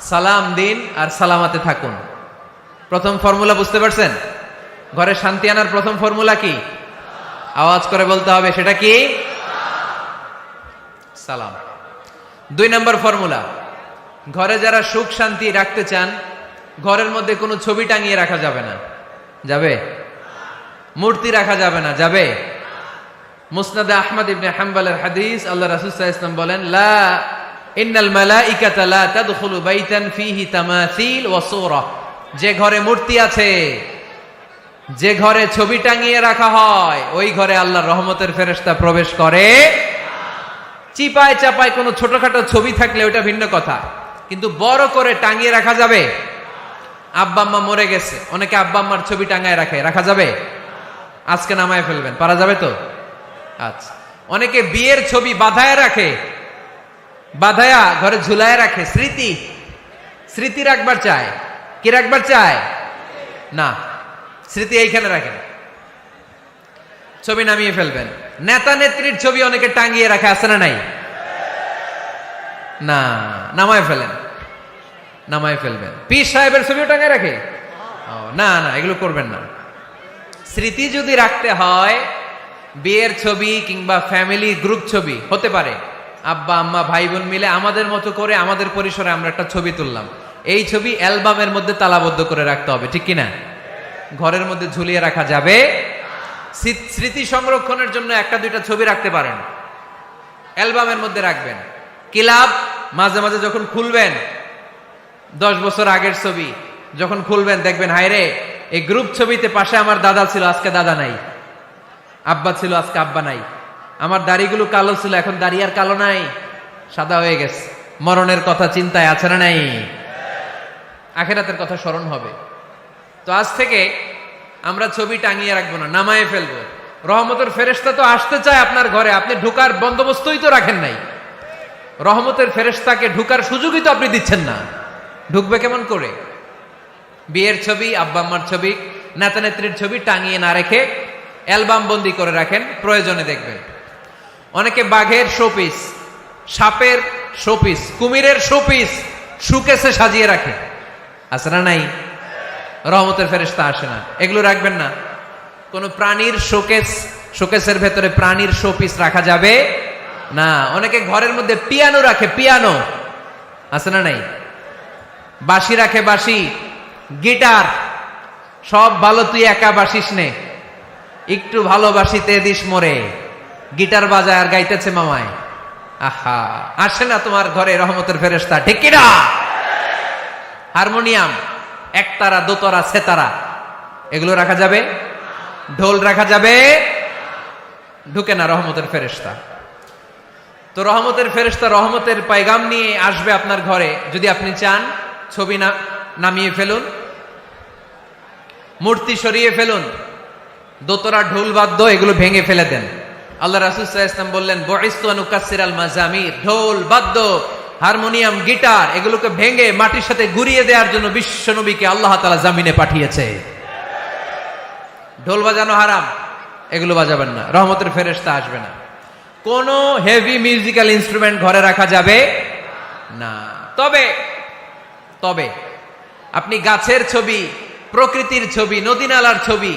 সালাম দিন আর সালামাতে থাকুন। প্রথম ফর্মুলা বুঝতে পারছেন? ঘরে শান্তি আনার প্রথম ফর্মুলা কি? আওয়াজ করে বলতে হবে, সেটা কি? সালাম। 2 নম্বর ফর্মুলা, ঘরে যারা সুখ শান্তি রাখতে চান ঘরের মধ্যে কোনো ছবি টাঙিয়ে রাখা যাবে না। যাবে? মূর্তি রাখা যাবে না। যাবে? মুসনাদে আহমদ ইবনে হাম্বলের হাদিস, আল্লাহ রাসূল সাল্লাল্লাহু আলাইহি ওয়াসাল্লাম বলেন লা ইন্নাল মালাইকাতা লা তাদখুলু বাইতান ফিহি তামাসিল ওয়া সূরা। যে ঘরে মূর্তি আছে, যে ঘরে ছবি টাঙিয়ে রাখা হয় ওই ঘরে আল্লাহর রহমতের ফেরেশতা প্রবেশ করে। চিপায় চাপায় কোনো ছোটখাটো ছবি থাকলে ওটা ভিন্ন কথা, কিন্তু বড় করে টাঙিয়ে রাখা যাবে? আব্বা আম্মা মরে গেছে, অনেকে আব্বা আম্মার ছবি টাঙায় রাখে, রাখা যাবে? আজকে নামায় ফেলবেন, পারা যাবে তো? আচ্ছা। অনেকে বিয়ের ছবি বাঁধায় রাখে, বাঁধায়া ঘরে ঝুলায় রাখে। স্মৃতি, স্মৃতি রাখবার চায়। কি রাখবার চায়? না, স্মৃতি এইখানে রাখেন, ছবি নামিয়ে ফেলবেন। নেতা নেত্রীর ছবি অনেকে টাঙিয়ে রাখে, আছে না নাই? না, নামায় ফেলেন, নামায় ফেলবেন। পীর সাহেবের ছবিও টাঙিয়ে রাখে? না না, এগুলো করবেন না। স্মৃতি যদি রাখতে হয়, বিয়ের ছবি কিংবা ফ্যামিলি গ্রুপ ছবি হতে পারে, আব্বা আম্মা ভাই বোন মিলে আমাদের মতো করে আমাদের পরিসরে আমরা একটা ছবি তুললাম, এই ছবি অ্যালবামের মধ্যে তালাবদ্ধ করে রাখতে হবে। ঠিক কিনা? ঘরের মধ্যে ঝুলিয়ে রাখা যাবে। স্মৃতি সংরক্ষণের জন্য একটা দুইটা ছবি রাখতে পারেন, অ্যালবামের মধ্যে রাখবেন। ক্লাব মাঝে মাঝে যখন খুলবেন, 10 বছর আগের ছবি যখন খুলবেন দেখবেন, হায়রে এই গ্রুপ ছবিতে পাশে আমার দাদা ছিল, আজকে দাদা নাই, আব্বা ছিল, আজকে আব্বা নাই, আমার দাড়িগুলো কালো ছিল, এখন দাড়ি আর কালো নাই, সাদা হয়ে গেছে। মরণের কথা চিন্তায় আছে না নাই? আখিরাতের কথা স্মরণ হবে। তো আজ থেকে আমরা ছবি টাঙিয়ে রাখবো না, নামায়ে ফেলবো। রহমতের ফেরেশতা তো আসতে চায় আপনার ঘরে, আপনি ঢুকার বন্দোবস্তই তো রাখেন নাই। রহমতের ফেরেশতাকে ঢুকার সুযোগই তো আপনি দিচ্ছেন না, ঢুকবে কেমন করে? বিয়ের ছবি, আব্বা আম্মার ছবি, নেতা নেত্রীর ছবি টাঙিয়ে না রেখে অ্যালবাম বন্দি করে রাখেন, প্রয়োজনে দেখবেন। অনেকে বাঘের শোপিস, সাপের শোপিস, কুমিরের শোপিস সুকেসে সাজিয়ে রাখে, আছে না নাই? রহমতের ফেরেশতা আসে না, এগুলো রাখবেন না। কোন প্রাণীর শোকেসের ভেতরে প্রাণীর শোপিস রাখা যাবে না। অনেকে ঘরের মধ্যে পিয়ানো রাখে, পিয়ানো, আছে না নাই? বাঁশি রাখে, বাঁশি, গিটার, সব ভালো, তুই একা বাসিস নে, একটু ভালোবাসিতে দিস মোরে, গিটার বাজায় আর গাইতেছে মামায়। আহা, আসে না তোমার ঘরে রহমতের ফেরেশতা, ঠিক কিনা? হারমোনিয়াম, একতারা, দোতারা, সেতারা, এগুলো রাখা যাবে? ঢোল রাখা যাবে? ঢুকে না রহমতের ফেরেশতা। তো রহমতের ফেরেশতা রহমতের পয়গাম নিয়ে আসবে আপনার ঘরে। যদি আপনি চান, ছবি নামিয়ে ফেলুন, মূর্তি সরিয়ে ফেলুন, দোতরা, ঢোল বাদ্য এগুলো ভেঙে ফেলে দেন। আল্লাহ রাসূল সাল্লাল্লাহু আলাইহি ওয়াসাল্লাম বললেন, বুইসতু আন উকাসসিরাল মাযামির, ঢোল বাদ্য, হারমোনিয়াম, গিটার এগুলোকে ভেঙে মাটির সাথে গুঁড়িয়ে দেওয়ার জন্য বিশ্ব নবীকে আল্লাহ তাআলা জামিনে পাঠিয়েছে। ঢোল বাজানো হারাম, এগুলো বাজাবেন না, রহমতের ফেরেশতা আসবে না। কোন হেভি মিউজিক্যাল ইনস্ট্রুমেন্ট ঘরে রাখা যাবে না। তবে তবে আপনি গাছের ছবি, প্রকৃতির ছবি, নদী নালার ছবি,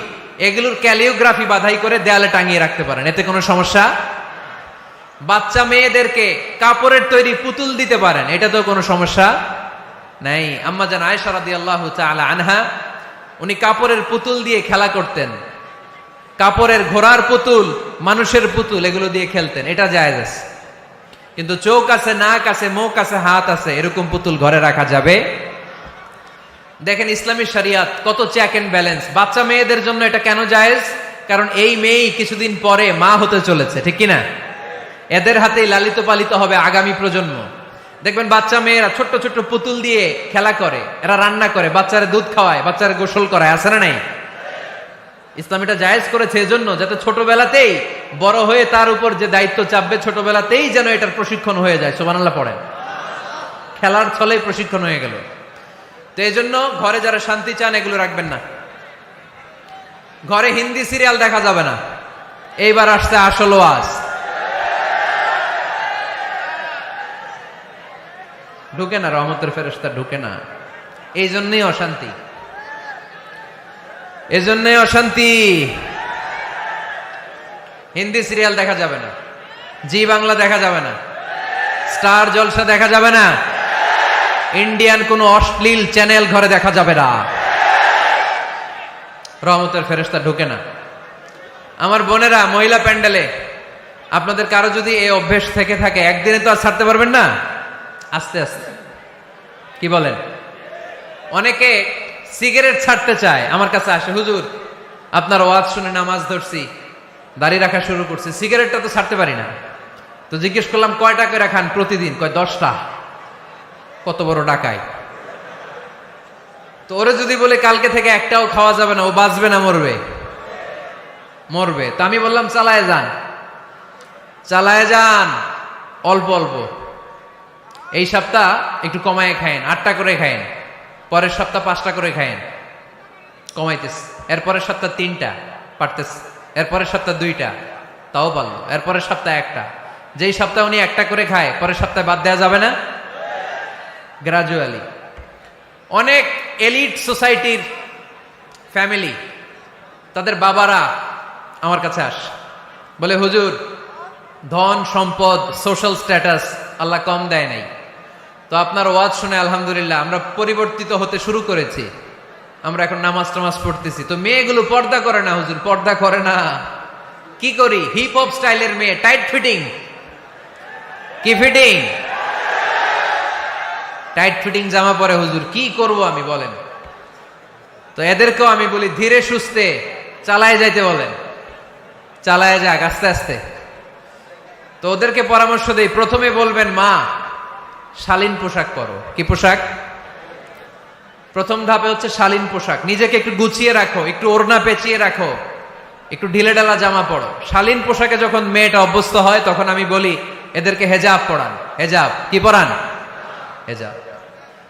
এগুলোর ক্যালিওগ্রাফি বাধাই করে দেয়ালে টাঙিয়ে রাখতে পারেন, এতে কোনো সমস্যা। বাচ্চা মেয়েদেরকে কাপড়ের তৈরি পুতুল দিতে পারেন, এটা তো কোনো সমস্যা নাই। আম্মা জান আয়েশা রাদিয়াল্লাহু তাআলা আনহা, উনি কাপড়ের পুতুল দিয়ে খেলা করতেন, কাপড়ের ঘোড়ার পুতুল, মানুষের পুতুল, এগুলো দিয়ে খেলতেন, এটা জায়েজ আছে। কিন্তু চোখ আছে, নাক আছে, মুখ আছে, হাত আছে, এরকম পুতুল ঘরে রাখা যাবে? দেখেন ইসলামী শরিয়াত কত চেক এন্ড ব্যালেন্স। বাচ্চা মেয়েদের জন্য এটা কেন জায়েজ? কারণ এই মেয়েই কিছুদিন পরে মা হতে চলেছে, ঠিক কিনা? এদের হাতেই লালিত পালিত হবে আগামী প্রজন্ম। দেখবেন বাচ্চা মেয়েরা ছোট্ট ছোট্ট পুতুল দিয়ে খেলা করে, এরা রান্না করে, বাচ্চারা দুধ খাওয়ায়, বাচ্চারা গোসল করায়, আছে না নাই? ইসলাম এটা জায়েজ করেছে এজন্য, যাতে ছোটবেলাতেই বড় হয়ে তার উপর যে দায়িত্ব চাপবে, ছোটবেলাতেই যেন এটার প্রশিক্ষণ হয়ে যায়। সুবহানাল্লাহ পড়েন। খেলার ছলেই প্রশিক্ষণ হয়ে গেল। তো এই জন্য ঘরে যারা শান্তি চান, এগুলো রাখবেন না। ঘরে হিন্দি সিরিয়াল দেখা যাবে না। এইবার আসছে আসল ওয়াজ। ঢুকে না, রহমতের ফেরেশতা ঢুকে না। এই জন্যই অশান্তি, এজন্যই অশান্তি। হিন্দি সিরিয়াল দেখা যাবে না, জি বাংলা দেখা যাবে না, স্টার জলসা দেখা যাবে না, ইন্ডিয়ান কোন অশ্লীল চ্যানেল ঘরে দেখা যাবে না। রহমতের ফেরেশতা ঢুকে না। আমার বোনেরা, মহিলা প্যান্ডেলে আপনাদের কারো যদি এই অভ্যেস থেকে থাকে, একদিনে তো আর ছাড়তে পারবেন না, আস্তে আস্তে, কি বলেন? অনেকে সিগারেট ছাড়তে চায়, আমার কাছে আসে, হুজুর আপনার ওয়াজ শুনে নামাজ ধরছি, দাড়ি রাখা শুরু করছি, সিগারেটটা তো ছাড়তে পারি না। তো জিজ্ঞেস করলাম, কয়টা করে খান প্রতিদিন? কয় 10টা। কত বড় ডাকাই! তো ওরে যদি বলে কালকে থেকে একটাও খাওয়া যাবে না, ও বাঁচবে না মরবে? মরবে। তো আমি বললাম, চালায় যান, চালায় যান, অল্প অল্প। এই সপ্তাহ একটু কমায় খায়েন, 8টা করে খায়েন, পরের সপ্তাহ 5টা করে খায়েন, কমাইতেস। এরপরের সপ্তাহ 3টা, পারতেস। এরপরের সপ্তাহ 2টা, তাও পারলো। এরপরের সপ্তাহ 1টা। যেই সপ্তাহ উনি 1টা করে খায়, পরের সপ্তাহে বাদ দেওয়া যাবে না? গ্রাজুয়ালি। অনেক এলিট সোসাইটির ফ্যামিলি, তাদের বাবারা আমার কাছে আসে, বলে হুজুর ধন সম্পদ, সোশ্যাল স্ট্যাটাস আল্লাহ কম দেয় নাই, তো আপনার ওয়াজ শুনে আলহামদুলিল্লাহ আমরা পরিবর্তিত হতে শুরু করেছি, আমরা এখন নামাজ টামাজ পড়তেছি, তো মেয়েগুলো পর্দা করে না হুজুর, পর্দা করে না। কি করি? হিপ হপ স্টাইলের মেয়ে, টাইট ফিটিং। কি ফিটিং? টাইট ফিটিং জামা পরে হুজুর, কি করব আমি বলেন? তো এদেরকেও আমি বলি ধীরে সুস্থে চালায় যাইতে বলেন, চালায় যাক আস্তে আস্তে। তো ওদেরকে পরামর্শ দেই, প্রথমে বলবেন মা শালীন পোশাক পরো। কি পোশাক? প্রথম ধাপে হচ্ছে শালীন পোশাক। নিজেকে একটু গুছিয়ে রাখো, একটু ওড়না পেঁচিয়ে রাখো, একটু ঢিলে ঢালা জামা পরো। শালীন পোশাকে যখন মেয়েটা অভ্যস্ত হয় তখন আমি বলি এদেরকে হেজাব পরান। হেজাব কি পরান? হেজাব।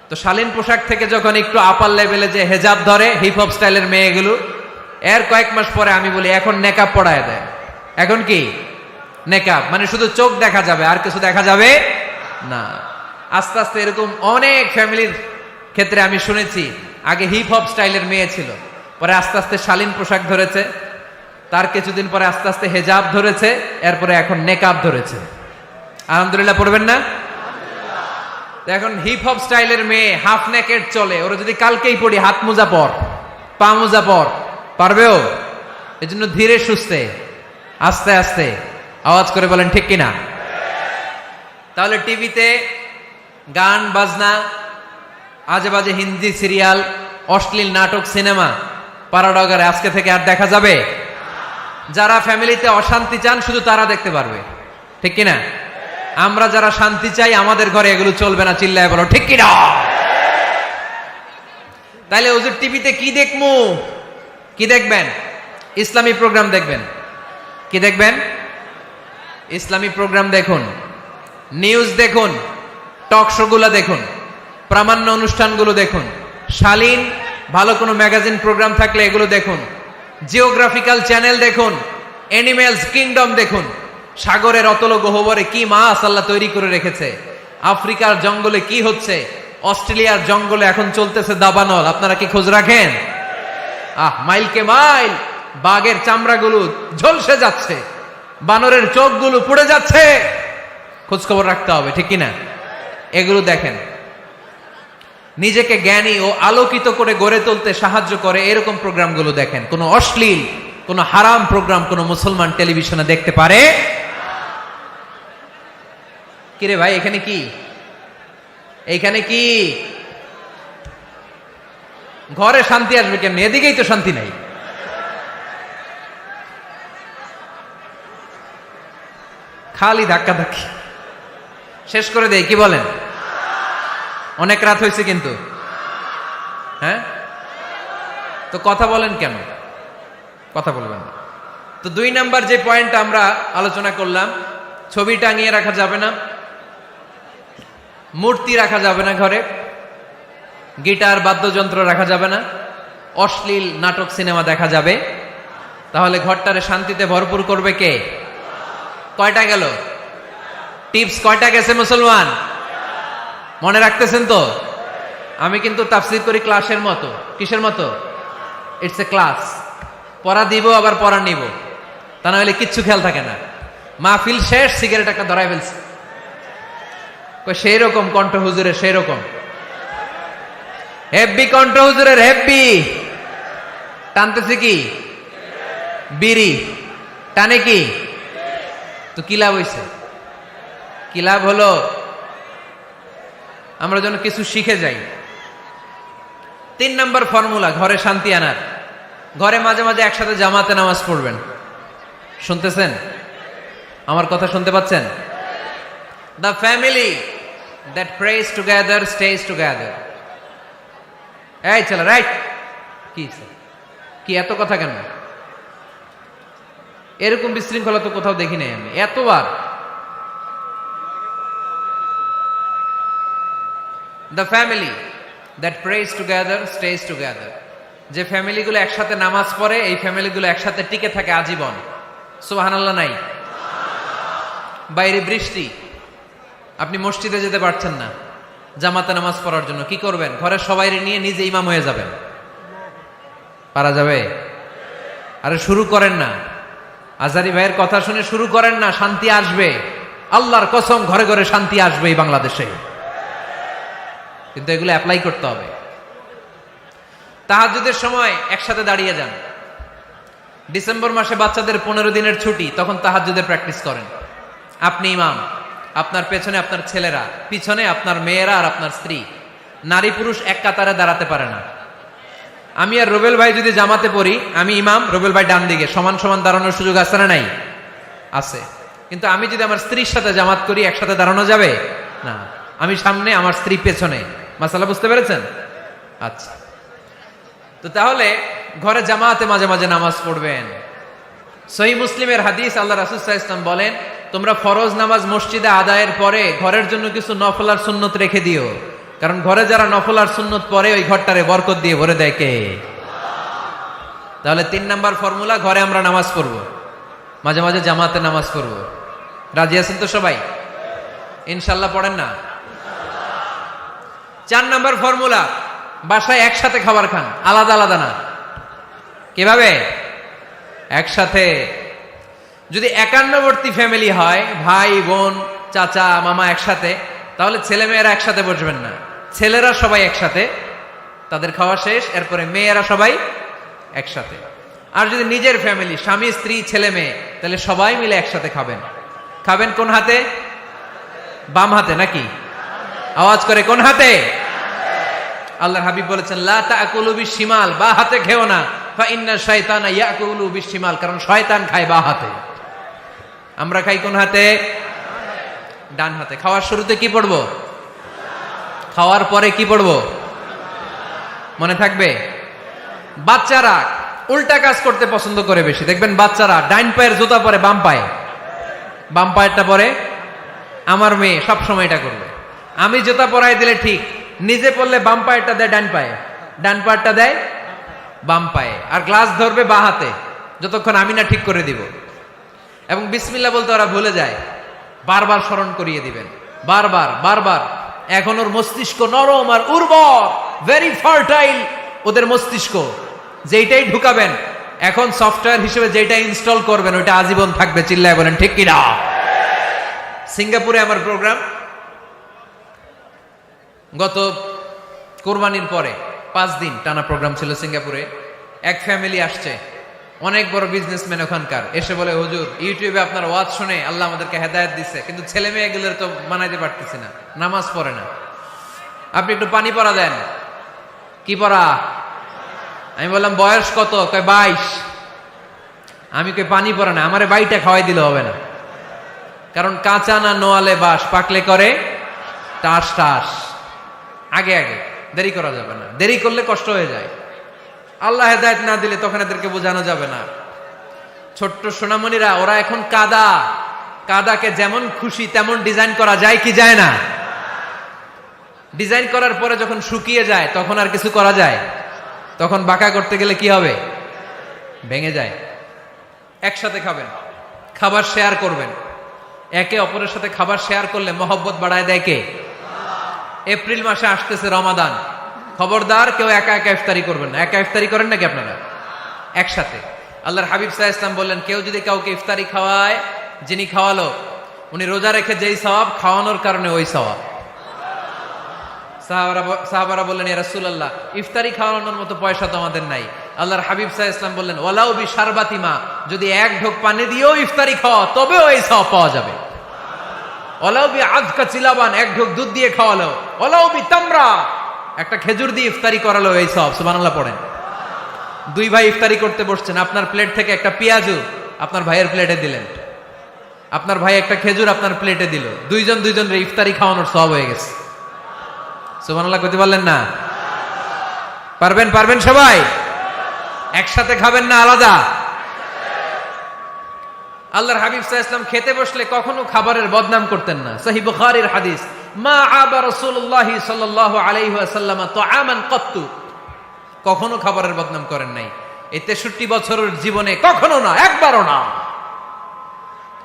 তো শালীন পোশাক থেকে যখন একটু আপার লেভেলে যে হেজাব ধরে হিপ হপ স্টাইলের মেয়েগুলো, এর কয়েক মাস পরে আমি বলি এখন নেকাব পড়ায় দেয়। এখন কি নেকাব? মানে শুধু চোখ দেখা যাবে, আর কিছু দেখা যাবে না। আস্তে আস্তে এরকম অনেক ফ্যামিলির ক্ষেত্রে আমি শুনেছি, আগে হিপ হপ স্টাইলের মেয়ে ছিল, পরে আস্তে আস্তে শালীন পোশাক ধরেছে, তার কিছুদিন পরে আস্তে আস্তে হেজাব ধরেছে, এরপরে এখন নেকাব ধরেছে। আলহামদুলিল্লাহ পড়বেন না? এখন হিপ হপ স্টাইলের মেয়ে হাফ নেকেড চলে, ওরা যদি কালকেই পড়ি হাত মোজা পর, পা মোজা পর, পারবেও? এই জন্য ধীরে সুস্থে আস্তে আস্তে, আওয়াজ করে বলেন ঠিক কিনা? তাহলে টিভিতে গান বাজনা, আজে বাজে হিন্দি সিরিয়াল, অশ্লীল নাটক, সিনেমা পাড়াডগারে আজকে থেকে আর দেখা যাবে? যারা ফ্যামিলিতে অশান্তি চান শুধু তারা দেখতে পারবে, ঠিক কিনা? আমরা যারা শান্তি চাই আমাদের ঘরে এগুলো চলবে না, চিল্লায় বলো ঠিক কিনা? তাইলে হুজুর টিভিতে কি দেখমু? কি দেখবেন? ইসলামী প্রোগ্রাম দেখবেন। কি দেখবেন? ইসলামী প্রোগ্রাম দেখুন, নিউজ দেখুন, টক শো গুলো দেখুন, প্রামাণ্য অনুষ্ঠানগুলো দেখুন, শালীন ভালো কোনো ম্যাগাজিন প্রোগ্রাম থাকলে এগুলো দেখুন, জিওগ্রাফিক্যাল চ্যানেল দেখুন, অ্যানিমেলস কিংডম দেখুন, সাগরের অতল গহ্বরে কি মাছ আল্লাহ তৈরি করে রেখেছে, আফ্রিকার জঙ্গলে কি হচ্ছে, অস্ট্রেলিয়ার জঙ্গলে এখন চলতেছে দাবানল, আপনারা কি খোঁজ রাখেন? মাইলকে মাইল বাঘের চামড়াগুলো ঝলসে যাচ্ছে, বানরের চোখগুলো পুড়ে যাচ্ছে, খোঁজ খবর রাখতে হবে, ঠিক কিনা? এগুলো দেখেন। নিজেকে জ্ঞানী ও আলোকিত করে গড়ে তুলতে সাহায্য করে এরকম প্রোগ্রামগুলো দেখেন। কোনো অশ্লীল, কোনো হারাম প্রোগ্রাম কোনো মুসলমান টেলিভিশনে দেখতে পারে? কিরে ভাই এখানে কি? এইখানে কি? ঘরে শান্তি আসবে কেমনি? এদিকেই তো শান্তি নাই। খালি ধাক্কা ধাক্কি, শেষ করে দেয়। কি বলেন? অনেক রাত হয়েছে কিন্তু, হ্যাঁ? তো কথা বলেন কেন? কথা বলবেন না। তো 2 নাম্বার যে পয়েন্ট আমরা আলোচনা করলাম, ছবি টাঙিয়ে রাখা যাবে না, মূর্তি রাখা যাবে না ঘরে, গিটার বাদ্যযন্ত্র রাখা যাবে না, অশ্লীল নাটক সিনেমা দেখা যাবে। তাহলে ঘরটারে শান্তিতে ভরপুর করবে কে? কয়টা গেল? টিপস কয়টা গেছে মুসলমান? মনে রাখতেছেন তো? আমি কিন্তু তাফসীর করি ক্লাসের মতো। কিসের মতো? It's a class. পড়া দিব আবার পড়া নিব, তা না হলে কিচ্ছু খেয়াল থাকে না। মাহফিল শেষ, সিগারেট একটা ধরাই ফেলছে। সেই রকম কণ্ঠ হুজুরের, সেই রকম হেব্বি কণ্ঠ হুজুরের, হেব্বি। টানতেছে কি? বিড়ি। টানে কি? তো কি লাভ হইছে? কি লাভ হলো? আমরা যেন কিছু শিখে যাই। 3 নাম্বার ফর্মুলা ঘরে শান্তি আনার, ঘরে মাঝে মাঝে একসাথে জামাতে নামাজ পড়বেন। শুনতেছেন? আমার কথা শুনতে পাচ্ছেন? The family that prays together stays together. এই চলো রাইট। কি এত কথা কেন? এরকম বিশৃঙ্খলা তো কোথাও দেখি নাই আমি এতবার। The family that prays together stays together. যে ফ্যামিলিগুলো একসাথে নামাজ পড়ে এই ফ্যামিলিগুলো একসাথে টিকে থাকে আজীবন। সুবহানাল্লাহ নাই? বাইরে বৃষ্টি, আপনি মসজিদে যেতে পারছেন না জামাতে নামাজ পড়ার জন্য, কি করবেন? ঘরের সবাই নিয়ে নিজে ইমাম হয়ে যাবেন। পারা যাবে? আরে শুরু করেন না, আজারি ভাইয়ের কথা শুনে শুরু করেন না, শান্তি আসবে। আল্লাহর কসম ঘরে ঘরে শান্তি আসবে এই বাংলাদেশে, কিন্তু এগুলো অ্যাপ্লাই করতে হবে। তাহাজ্জুদের সময় একসাথে দাঁড়িয়ে যান। ডিসেম্বর মাসে বাচ্চাদের 15 দিনের ছুটি, তখন তাহাজ্জুদের প্র্যাকটিস করেন। আপনি ইমাম, আপনার পেছনে আপনার ছেলেরা, পিছনে আপনার মেয়েরা আর আপনার স্ত্রী। নারী পুরুষ এক কাতারে দাঁড়াতে পারে না। আমি আর রুবেল ভাই যদি জামাতে পড়ি, আমি ইমাম, রুবেল ভাই ডান দিকে, সমান সমান দাঁড়ানোর সুযোগ আছে না নাই? আছে। কিন্তু আমি যদি আমার স্ত্রীর সাথে জামাত করি, একসাথে দাঁড়ানো যাবে না। আমি সামনে, আমার স্ত্রী পেছনে। মাসালা বুঝতে পেরেছেন? আচ্ছা, তো তাহলে ঘরে জামাতে মাঝে মাঝে নামাজ পড়বেন। সহিহ মুসলিমের হাদিস, আল্লাহ রাসূল সাল্লাল্লাহু আলাইহি ওয়াসাল্লাম বলেন, তোমরা ফরজ নামাজ মসজিদে আদায়ের পরে ঘরের জন্য কিছু নফল আর সুন্নত রেখে দিও, কারণ ঘরে যারা নফল আর সুন্নত পড়ে ওই ঘরটারে বরকত দিয়ে ভরে দেয় কে? তাহলে 3 নাম্বার ফর্মুলা, ঘরে আমরা নামাজ পড়ব, মাঝে মাঝে জামাতে নামাজ পড়ব। রাজি আছেন তো সবাই? ইনশাআল্লাহ পড়েন না? 4 নাম্বার ফর্মুলা, বাসায় একসাথে খাবার খান, আলাদা আলাদা না। কিভাবে? একসাথে। যদি একান্নবর্তী ফ্যামিলি হয়, ভাই বোন চাচা মামা একসাথে, তাহলে ছেলে মেয়েরা একসাথে বসবেন না। ছেলেরা সবাই একসাথে, তাদের খাওয়া শেষ, এরপরে মেয়েরা সবাই একসাথে। আর যদি নিজের ফ্যামিলি, স্বামী স্ত্রী ছেলে মেয়ে, তাহলে সবাই মিলে একসাথে খাবেন। খাবেন কোন হাতে? বাম হাতে নাকি? আওয়াজ করে কোন হাতে? আল্লাহর হাবিব বলেছেন, লা তাকুলু বিশিমাল, বা হাতে খেও না, ফা ইন্না শাইতানা ইয়াকুলু বিশিমাল, কারণ শয়তান খায় বা হাতে। আমরা খাই কোন হাতে? ডান হাতে। খাওয়ার শুরুতে কি পড়বো? খাওয়ার পরে কি পড়বো? মনে থাকবে? বাচ্চারা উল্টা কাজ করতে পছন্দ করে বেশি। দেখবেন বাচ্চারা ডাইন পায়ের জুতা পরে বাম পায়ে, বাম পায়েরটা পরে। আমার মেয়ে সব সময় এটা করবে। আমি জুতা পরাই দিলে ঠিক, নিজে পড়লে বাম পায়েরটা দেয় ডান পায়ে, ডান পায়েরটা দেয় বাম পায়ে, আর গ্লাস ধরবে বাঁ হাতে, যতক্ষণ আমি না ঠিক করে দিব। এবং বিসমিল্লাহ বলতে ওরা ভুলে যায়, বারবার স্মরণ করিয়ে দিবেন, বারবার বারবার। এখন ওর মস্তিষ্ক নরম আর উর্বর, ভেরি ফার্টাইল ওদের মস্তিষ্ক। যেইটাই ঢুকাবেন, এখন সফটওয়্যার হিসেবে যেটা ইনস্টল করবেন ওইটা আজীবন থাকবে। চিল্লায় বলেন ঠিক কিনা? সিঙ্গাপুরে আমার প্রোগ্রাম, গত কোরবানির পরে 5 দিন টানা প্রোগ্রাম ছিল সিঙ্গাপুরে। এক ফ্যামিলি আসছে, অনেক বড় বিজনেসম্যান ওখানকার, এসে বলে, হুজুর ইউটিউবে আপনার ওয়াজ শুনে আল্লাহ আমাদেরকে হেদায়েত দিচ্ছে, কিন্তু ছেলে মেয়েগুলোর তো মানাইতে পারতেছি না, নামাজ পড়ে না, আপনি একটু পানি পড়া দেন। কি পড়া? আমি বললাম বয়স কত? কয় 22। আমি কই পানি পড়ে না, আমারে বাইটা খাওয়াই দিলে হবে না, কারণ কাঁচা না নোয়ালে বাস, পাকলে করে টাস টাস। আগে আগে, দেরি করা যাবে না, দেরি করলে কষ্ট হয়ে যায়। আল্লাহ হেদায়েত না দিলে তখন এদেরকে বোঝানো যাবে না। ছোট্ট সোনামণিরা, ওরা এখন কাদা, কাদাকে যেমন খুশি তেমন ডিজাইন করা যায় কি যায় না? ডিজাইন করার পরে যখন শুকিয়ে যায় তখন আর কিছু করা যায়? তখন বাঁকা করতে গেলে কি হবে? ভেঙে যায়। একসাথে খাবেন, খাবার শেয়ার করবেন। একে অপরের সাথে খাবার শেয়ার করলে মহব্বত বাড়ায় দেয় কে? এপ্রিল মাসে আসতেছে রমাদান, খবরদার কেউ একা একা ইফতারি করবেন না। একা ইফতারি করেন নাকি আপনারা? একসাথে। আল্লাহর হাবিব সাল্লাল্লাহু আলাইহি ওয়াসাল্লাম বললেন, কেউ যদি কাউকে ইফতারি খাওয়ায়, যিনি খাওয়ালো উনি রোজা রেখে যেই সওয়াব, খাওয়ানোর কারণে ওই সওয়াব। সাহাবারা বললেন, ইয়া রাসূলুল্লাহ, ইফতারি খাওয়ানোর মতো পয়সা তো আমাদের নাই। আল্লাহর হাবিব সাল্লাল্লাহু আলাইহি ওয়াসাল্লাম বললেন, ওয়ালাউ বিশারবাতিমা, যদি এক ঢোক পানি দিয়েও ইফতারি খাওয়া তবেও এই সওয়াব পাওয়া যাবে। ওয়ালাউ বিআযকা চিলাবান, এক ঢোক দুধ দিয়ে খাওয়ালো। ওয়ালাউ বিতামরা, একটা খেজুর দিয়ে ইফতারি করালো, এই সওয়াব। সুবহানাল্লাহ পড়েন। 2 ভাই ইফতারি করতে বসছেন, আপনার প্লেট থেকে একটা পেঁয়াজু আপনার ভাইয়ের প্লেটে দিলেন, আপনার ভাই একটা খেজুর আপনার প্লেটে দিল, দুইজনের ইফতারি খাওয়ানোর সওয়াব হয়ে গেছে। সুবহানাল্লাহ কইতে পারলেন না? পারবেন? পারবেন সবাই? একসাথে খাবেন না আলাদা? আল্লাহর হাবিব সাল্লাল্লাহু আলাইহি ওয়াসাল্লাম খেতে বসলে কখনো খাবারের বদনাম করতেন না। সহিহ বুখারীর হাদিস, মা আবা রাসূলুল্লাহ সাল্লাল্লাহু আলাইহি ওয়াসাল্লাম তাআমান কত্তু, কখনো খাবারের বদনাম করেন নাই। এই 63 বছরের জীবনে কখনো না, একবারও না।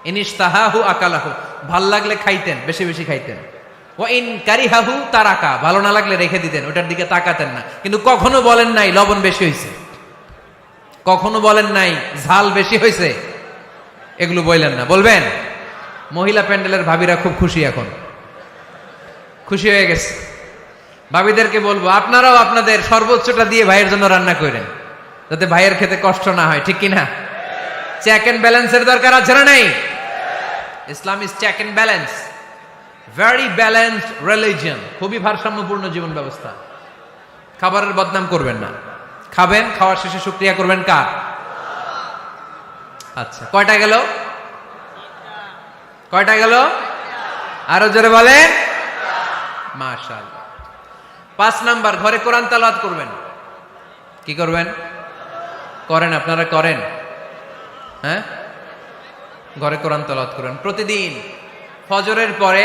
ইনিশতাহাহু আকালাহু, ভাল লাগলে খাইতেন, বেশি বেশি খাইতেন। ওয়া ইন কারিহাহু তারাকা, ভালো না লাগলে রেখে দিতেন, ওটার দিকে তাকাতেন না। কিন্তু কখনো বলেন নাই লবণ বেশি হয়েছে, কখনো বলেন নাই ঝাল বেশি হয়েছে, এগুলো বললেন না। বলবেন? মহিলা প্যান্ডেলের ভাবিরা খুব খুশি, এখন খুশি হয়ে গেছে। ভাবিদেরকে বলবো আপনারাও আপনাদের সর্বোচ্চটা দিয়ে ভাইয়ের জন্য রান্না করেন, যাতে ভাইয়ের খেতে কষ্ট না হয়, ঠিক কিনা? চেক এন্ড ব্যালেন্সের দরকার আছে না নাই? Islam is check and balance, very balanced religion, খুবই ভারসাম্যপূর্ণ জীবন ব্যবস্থা। খাবারের বদনাম করবেন না, খাবেন, খাওয়ার শেষে শুকরিয়া করবেন কার? আচ্ছা, কয়টা গেল? কয়টা গেল? আরো জোরে বলেন মাশাআল্লাহ। 5 নাম্বার, ঘরে কোরআন তেলাওয়াত করবেন। কি করবেন? করেন, আপনারা করেন? হ্যাঁ, ঘরে কোরআন তেলাওয়াত করেন প্রতিদিন। ফজরের পরে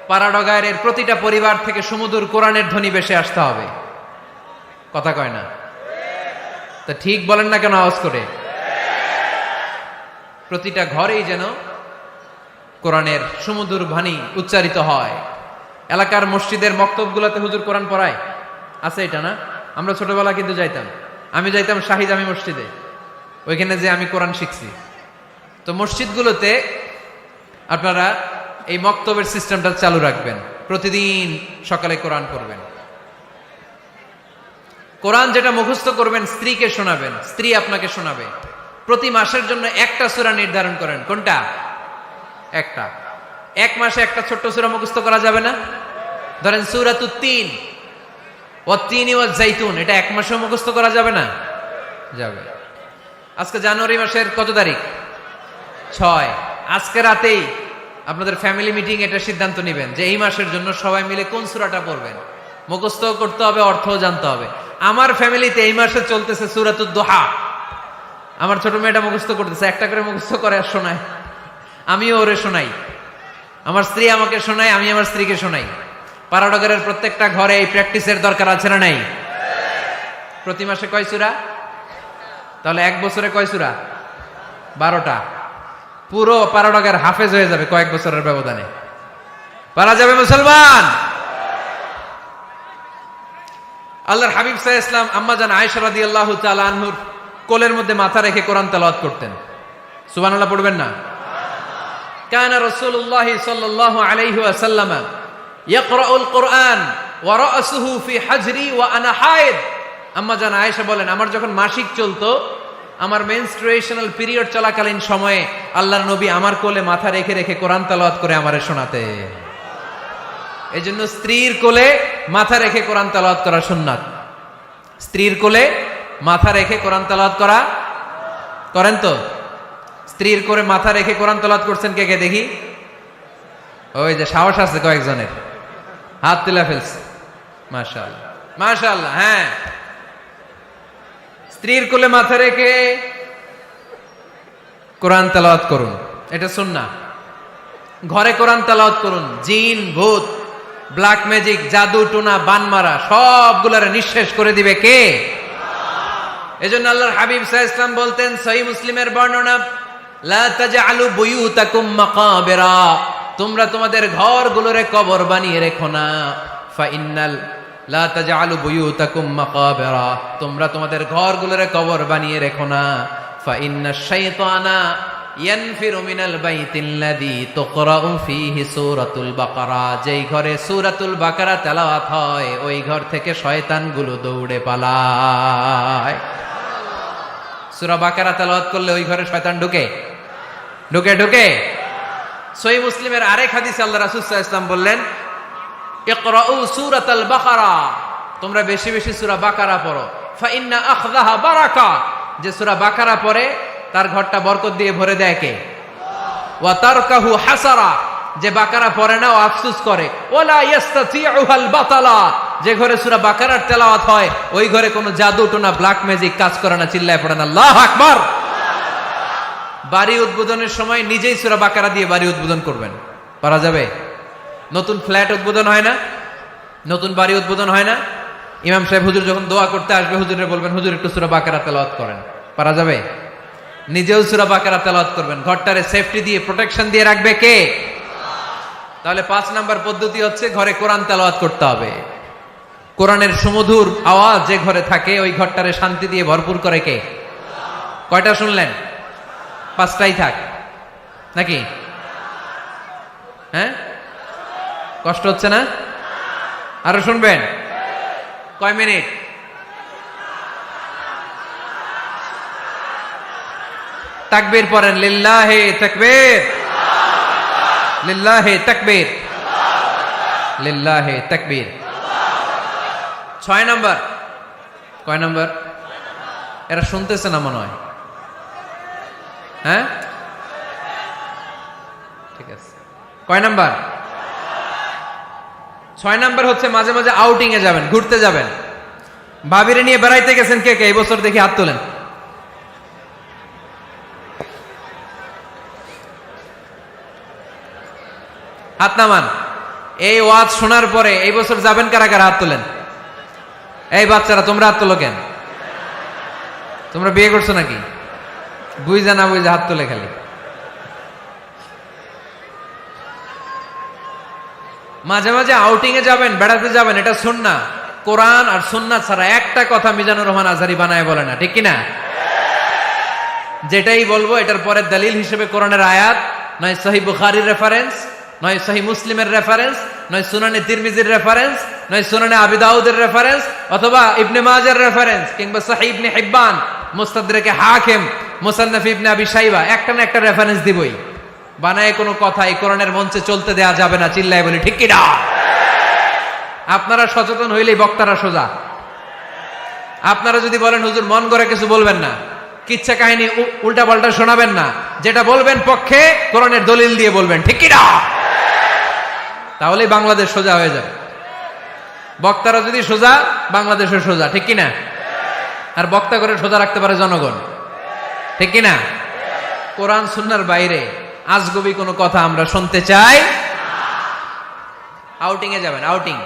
পাড়াডগায়ের প্রতিটা পরিবার থেকে সুমধুর কোরআনের ধ্বনি ভেসে আসতে হবে। কথা কয় না? তা ঠিক বলেন না কেন আওয়াজ করে? প্রতিটা ঘরেই যেন কোরআনের সুমধুর বাণী উচ্চারিত হয়। এলাকার মসজিদের মক্তবগুলোতে হুজুর কোরআন পড়ায়, আছে এটা না? আমরা ছোটবেলা কিন্তু যাইতাম, আমি যাইতাম শাহিদ আমি মসজিদে, ওইখানে যে আমি কোরআন শিখছি। তো মসজিদগুলোতে আপনারা এই মক্তবের সিস্টেমটা চালু রাখবেন, প্রতিদিন সকালে কোরআন পড়বেন। কোরআন যেটা মুখস্থ করবেন স্ত্রীকে শোনাবেন, স্ত্রী আপনাকে শোনাবে। প্রতি মাসের জন্য একটা সূরা নির্ধারণ করেন। কোনটা? একটা। এক মাসে একটা ছোট্ট সূরা মুখস্থ করা যাবে না? ধরেন সূরাতুত তিন, ওয়াত-তিনি ওয়াজ-জাইতুন, এটা এক মাসে মুখস্থ করা যাবে না? যাবে। আজকে জানুয়ারি মাসের কত তারিখ? 6। আজকে রাতেই আপনাদের ফ্যামিলি মিটিং এটা সিদ্ধান্ত নেবেন যে এই মাসের জন্য সবাই মিলে কোন সূরাটা পড়বেন। মুখস্থ করতে হবে, অর্থও জানতে হবে। আমার ফ্যামিলিতে এই মাসে চলতেছে সূরাতুদ দুহা। আমার ছোট মেয়েটা মুখস্থ করতেছে, একটা করে মুখস্থ করে আর শোনায়, আমিও ওরে শোনাই। আমার স্ত্রী আমাকে শোনায়, আমি আমার স্ত্রীকে শোনাই। পাড়াডগারের প্রত্যেকটা ঘরে এই প্র্যাকটিসের দরকার আছে না নাই? প্রতি মাসে কয় সূরা? তাহলে এক বছরে কয় সূরা? 12টা। পুরো পাড়াডগার হাফেজ হয়ে যাবে কয়েক বছরের ব্যবধানে। পারা যাবে মুসলমান? আল্লাহর হাবিব সাল্লাল্লাহু আলাইহি ওয়াসাল্লাম আম্মা জান আয়েশা রাদিয়াল্লাহু তাআলা আনহুর কোলের মধ্যে মাথা রেখে কোরআন তেলাওয়াত করতেন। সুবহানাল্লাহ পড়বেন না? কানা রাসূলুল্লাহ সাল্লাল্লাহু আলাইহি ওয়াসাল্লাম ইয়াকরাউল কুরআন ওয়া রাসুহু ফি হাজরি ওয়া আনা হায়েদ। আম্মা জান আয়েশা বলেন, আমার যখন মাসিক চলতো, আমার মেনস্ট্রুয়েশনাল পিরিয়ড চলাকালীন সময়ে আল্লাহর নবী আমার কোলে মাথা রেখে রেখে কোরআন তেলাওয়াত করে আমারে শোনাতে। এই জন্য স্ত্রীর কোলে মাথা রেখে কোরআন তেলাওয়াত করা সুন্নাত। স্ত্রীর কোলে মাথা রেখে কোরআন তেলাওয়াত করা করেন তো? স্ত্রীর কোলে মাথা রেখে কোরআন তেলাওয়াত করছেন কে কে দেখি? ওই যে সাহস আছে কয়েকজনের, হাত তুলে ফেলছে। মাশাআল্লাহ, মাশাআল্লাহ। হ্যাঁ, স্ত্রীর কোলে মাথা রেখে কোরআন তেলাওয়াত করুন, এটা সুন্নাহ। ঘরে কোরআন তেলাওয়াত করুন। জিন, ভূত, ব্ল্যাক ম্যাজিক, জাদু টোনা, বানমারা সবগুলার নিঃশেষ করে দিবে কে? এজন্য আল্লাহর হাবিব সাল্লাল্লাহু আলাইহি ওয়াসাল্লাম বলতেন, সহিহ মুসলিমের বর্ণনা, লা তাজআলু বুয়ুতাকুম মাকাবিরা, তোমরা তোমাদের ঘরগুলোরে কবর বানিয়ে রেখো না। ফা ইন্নাল লা তাজআলু বুয়ুতাকুম মাকাবিরা, তোমরা তোমাদের ঘরগুলোরে কবর বানিয়ে রেখো না। ফা ইন্নাশ শাইতানা ইয়ানফিরু মিনাল বাইতিল্লাযী তুকরাউ ফীহি সূরাতুল বাকারা, যেই ঘরে সূরাতুল বাকারা তেলাওয়াত হয় ওই ঘর থেকে শয়তানগুলো দৌড়ে পালায়। সূরা বাকারা তেলাওয়াত করলে ওই ঘরে শয়তান ঢুকে ঢুকে ঢুকে। সহিহ মুসলিমের আরেক হাদিসে আল্লাহ রাসূল সাল্লাল্লাহু আলাইহি ওয়াসাল্লাম বললেন, ইকরাউ সূরাতাল বাকারা, তোমরা বেশি বেশি সূরা বাকারা পড়ো। ফা ইন্না আখযাহা বারাকা, যে সূরা বাকারা পড়ে তার ঘরটা বরকত দিয়ে ভরে দেয় কে? ওয়া তারকাহু হাসারা, যে বাকারা পড়ে না ও আফসোস করে। ওয়ালা ইস্তাতিউহাল বাতালা, যে ঘরে সূরা বাকারার তেলাওয়াত হয় ওই ঘরে কোনো জাদু টোনা ব্ল্যাক ম্যাজিক কাজ করে না। চিল্লায় পড়েন আল্লাহু আকবার। বাড়ি উদ্বোধনের সময় নিজেই সূরা বাকারা দিয়ে বাড়ি উদ্বোধন করবেন, পারা যাবে? নতুন ফ্ল্যাট উদ্বোধন হয় না, নতুন বাড়ি উদ্বোধন হয় না, ইমাম সাহেব হুজুর যখন দোয়া করতে আসবে হুজুরে বলবেন, হুজুর একটু সূরা বাকারা তেলাওয়াত করেন, পারা যাবে? নিজেও সূরা বাকারা তেলাওয়াত করবেন, ঘরটারে সেফটি দিয়ে প্রোটেকশন দিয়ে রাখবে কে? তাহলে 5 নাম্বার পদ্ধতি হচ্ছে ঘরে কোরআন তেলাওয়াত করতে হবে। কোরআনের সুমধুর আওয়াজ যে ঘরে থাকে ওই ঘরটারে শান্তি দিয়ে ভরপুর করে কে? কয়টা শুনলেন? 5টাই থাক নাকি? হ্যাঁ, কষ্ট হচ্ছে না? আরো শুনবেন? কয় মিনিট? তাকবীর পড়েন, লিল্লাহি তাকবীর, লিল্লাহি তাকবীর, লিল্লাহি তাকবীর। 6 নাম্বার। কয় নাম্বার? এরা শুনতেছে না মনে হয়। হ্যাঁ, ঠিক আছে। কয় নাম্বার? 6 নাম্বার হচ্ছে মাঝে মাঝে আউটিং এ যাবেন, ঘুরতে যাবেন। ভাবিরে নিয়ে বেড়াইতে গেছেন কে কে এই বছর? দেখি হাত তোলেন। হাত নামান। এই ওয়াজ শোনার পরে এই বছর যাবেন কারা কারা? হাত তোলেন। এই বাচ্চারা তোমরা হাত তোলো কেন? তোমরা বিয়ে করছো নাকি? বুঝা না বুঝা হাত তোলে খালি। মাঝে মাঝে আউটিং এ যাবেন, বেড়াতে যাবেন, এটা সুন্নাহ। কোরআন আর সুন্নাহ ছাড়া একটা কথা মিজানুর রহমান আজহারী বানায় বলে না, ঠিক কিনা? যেটাই বলবো এটার পরে দলিল হিসেবে কোরআনের আয়াত, নয় সহিহ বুখারীর রেফারেন্স, নয় সহিহ মুসলিমের রেফারেন্স, নয় সুনানে তিরমিজির রেফারেন্স, নয় সুনানে আবি দাউদের রেফারেন্স, অথবা ইবনে মাজার রেফারেন্স, কিংবা সহিহ ইবনে হিব্বান, মুস্তাদরাকে হাকিম, মুসান্নাফ ইবনে আবি শাইবা, একটা না একটা রেফারেন্স দিবই। বানায় কোনো কথা এই কোরআনের মঞ্চে চলতে দেয়া যাবে না। চিল্লায় বলি ঠিক কিনা? আপনারা সচেতন হইলেই বক্তারা সোজা। আপনারা যদি বলেন হুজুর মন করে কিছু বলবেন না, কিচ্ছা কাহিনী উল্টা পাল্টা শোনাবেন না, যেটা বলবেন পক্ষে কোরআনের দলিল দিয়ে বলবেন, ঠিক কিনা? তাহলেই বাংলাদেশ সোজা হয়ে যাবে। বক্তারা যদি সোজা, বাংলাদেশের সোজা, ঠিক কিনা? আর বক্তা করে সোজা রাখতে পারে জনগণ, ঠিক কিনা? কোরআন সুন্নাহর বাইরে আজগবি কোনো কথা আমরা শুনতে চাই। আউটিং এ যাবেন, আউটিং,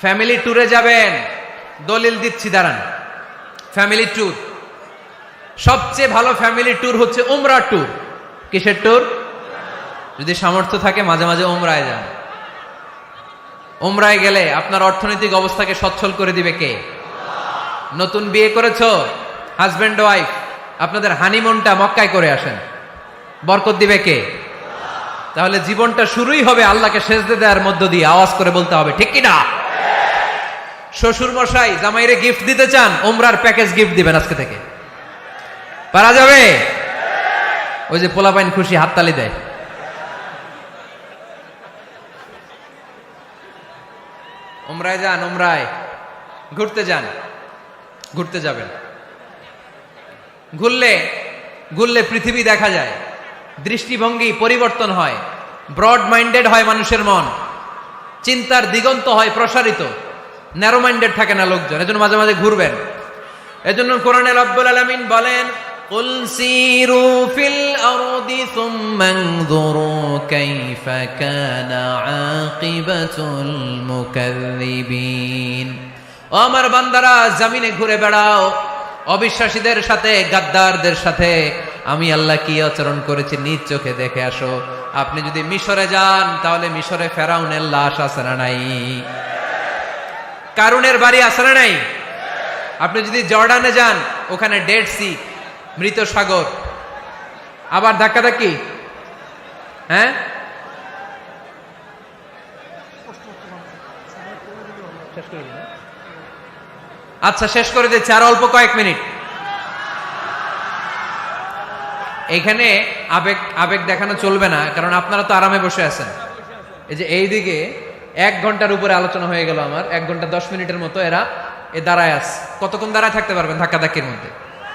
ফ্যামিলি ট্যুরে যাবেন, দলিল দিচ্ছি দাঁড়ান। ফ্যামিলি ট্যুর, সবচেয়ে ভালো ফ্যামিলি ট্যুর হচ্ছে উমরা ট্যুর। কিসের ট্যুর? যদি সামর্থ্য থাকে মাঝে মাঝে উমরায় যান। উমরায় গেলে আপনার অর্থনৈতিক অবস্থাকে সচ্ছল করে দিবে কে? নতুন বিয়ে করেছো, হাজবেন্ড ওয়াইফ, আপনাদের হানিমুনটা মক্কায় করে আসেন, বরকত দিবে কে? তাহলে জীবনটা শুরুই হবে আল্লাহকে সেজদা দেওয়ার মধ্য দিয়ে। আওয়াজ করে বলতে হবে, ঠিক কিনা? শ্বশুর মশাই জামাইরে গিফট দিতে চান, উমরার প্যাকেজ গিফট দিবেন আজকে থেকে। পারা যাবে? ওই যে পোলাপাইন খুশি হাততালি দেয়। উমরায় যান, উমরায় ঘুরতে যান, ঘুরতে যাবেন। ঘুরলে ঘুরলে পৃথিবী দেখা যায়, দৃষ্টিভঙ্গি পরিবর্তন হয়, ব্রড মাইন্ডেড হয় মানুষের মন, চিন্তার দিগন্ত হয় প্রসারিত, ন্যারো মাইন্ডেড থাকে না লোকজন। এজন্য মাঝে মাঝে ঘুরবেন। এজন্য কোরআনে রব্বুল আলামিন বলেন, কুল সিরু ফিল আরদি সুম্মা আনযুরু কাইফা কানা আকিবাতুল মুকাযযিবিন। ও আমার বান্দারা, জমিনে ঘুরে বেড়াও, অবিশ্বাসীদের সাথে, গাদ্দারদের সাথে আমি আল্লাহ কি আচরণ করেছি নিজ চোখে দেখে আসো। আপনি যদি মিশরে যান, তাহলে মিশরে ফেরাউনের লাশ আছে না নাই? কারুনের বাড়ি আছে না নাই? আপনি যদি জর্ডানে যান, ওখানে ডেড সি, মৃত সাগর, আবার ধাক্কাধাক্কি। হ্যাঁ, আচ্ছা শেষ করে দিচ্ছি, আর অল্প কয়েক মিনিট। এখানে আবেগ আবেগ দেখানো চলবে না, কারণ আপনারা তো আরামে বসে আছেন। এই যে এইদিকে 1 ঘন্টার উপরে আলোচনা হয়ে গেল আমার, 1 ঘন্টা 10 মিনিটের মতো এরা দাঁড়ায় আছে। কতক্ষণ দাঁড়ায় থাকতে পারবেন ধাক্কাধাক্কির মধ্যে?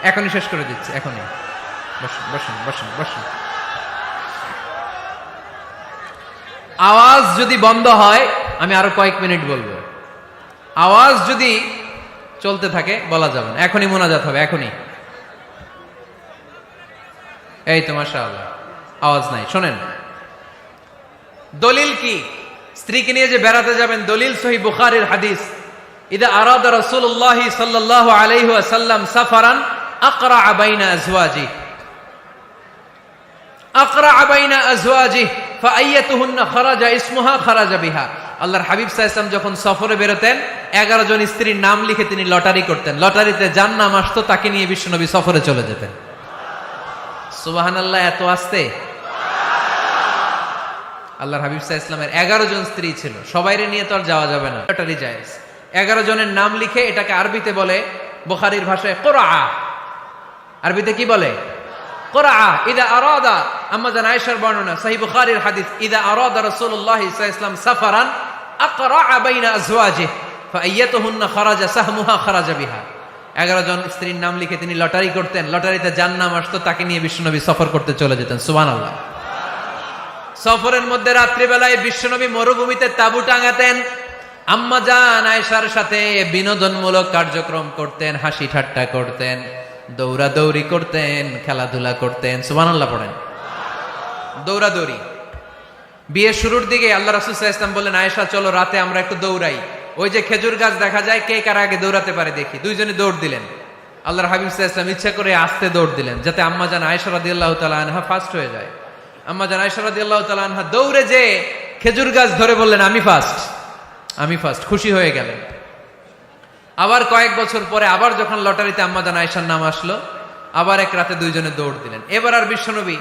এখনই শেষ করে দিচ্ছি, এখনই। বসুন বসুন বসুন বসুন। আওয়াজ যদি বন্ধ হয় আমি আরো কয়েক মিনিট বলবো। আওয়াজ যদি চলতে থাকে বলা যাবে না। এখনই মোনাজাত হবে, এখনই। এই তো মাশাআল্লাহ, আওয়াজ নাই। শোনেন দলিল কি? স্ত্রীকে নিয়ে যে বেড়াতে যাবেন, দলিল সহিহ বুখারীর হাদিস, ইদা আরাদা রাসূলুল্লাহ সাল্লাল্লাহু আলাইহি ওয়াসাল্লাম সাফারান আকরা বাইনা আজওয়াজি, আকরা বাইনা আজওয়াজি ফাআইয়াতুহুন্না খারাজা ইসমুহা খারাজা বিহা। আল্লাহর হাবিব সাল্লাল্লাহু আলাইহি ওয়াসাল্লাম যখন সফরে বেরোতেন, 11 জন স্ত্রীর নাম লিখে তিনি লটারি করতেন। লটারিতে যার নাম আসতো তাকে নিয়ে বিশ্বনবী সফরে চলে যেতেন। সুবহানাল্লাহ, এত আসতে। আল্লাহর হাবিব সাল্লাল্লাহু আলাইহি ওয়াসাল্লামের 11 জন স্ত্রী ছিল, সবাইরে নিয়ে তো আর যাওয়া যাবে না, লটারি জায়েজ। 11 জনের নাম লিখে এটাকে আরবিতে বলে বুখারীর ভাষায় কুরআ। আরবিতে কি বলে? কুরআ। ইদা আরাদা, আম্মা জান আয়েশার বর্ণনা, সহিহ বুখারীর হাদিস, ইদা আরাদা রাসূলুল্লাহ সাল্লাল্লাহু আলাইহি ওয়াসাল্লাম সাফারান আকরা বাইনা আজওয়াজিহি ফাআইয়াতুহুন্না খারাজা সাহমুহা খারাজা বিহা। 11 জন স্ত্রীর নাম লিখে তিনি লটারি করতেন, লটারিতে যার নাম আসতো তাকে নিয়ে বিশ্বনবী সফর করতে চলে যেতেন। সুবহানাল্লাহ। সফরের মধ্যে রাত্রিবেলায় বিশ্বনবী মরুভূমিতে তাঁবু টাঙাতেন, আম্মা জান আয়েশার সাথে বিনোদনমূলক কার্যক্রম করতেন, হাসি ঠাট্টা করতেন, দৌড়াদৌড়ি করতেন, খেলাধুলা করতেন। সুবহানাল্লাহ পড়েন। দৌড়াদৌড়ি। বিয়ে শুরুর দিকে আল্লাহ রাসূল সাল্লাল্লাহু আলাইহি ওয়াসাল্লাম বললেন, আয়েশা চলো রাতে আমরা একটু দৌড়াই, ওই যে খেজুর গাছ দেখা যায়, কে কার আগে দৌড়াতে পারে দেখি। দুইজনে দৌড় দিলেন। আল্লাহর হাবিব সাল্লাল্লাহু আলাইহি ওয়াসাল্লাম ইচ্ছা করে আস্তে দৌড় দিলেন যাতে আম্মা জান আয়েশা রাদিয়াল্লাহু তাআলা আনহা ফার্স্ট হয়ে যায়। আম্মা জান আয়েশা রাদিয়াল্লাহু তাআলা আনহা দৌড়ে যে খেজুর গাছ ধরে বললেন, আমি ফার্স্ট, আমি ফার্স্ট, খুশি হয়ে গেলেন। আবার কয়েক বছর পরে আবার যখন লটারিতে আম্মা জান আয়েশার নাম আসলো, আবার এক রাতে দুইজনে দৌড় দিলেন। এবার আর বিশ্বনবী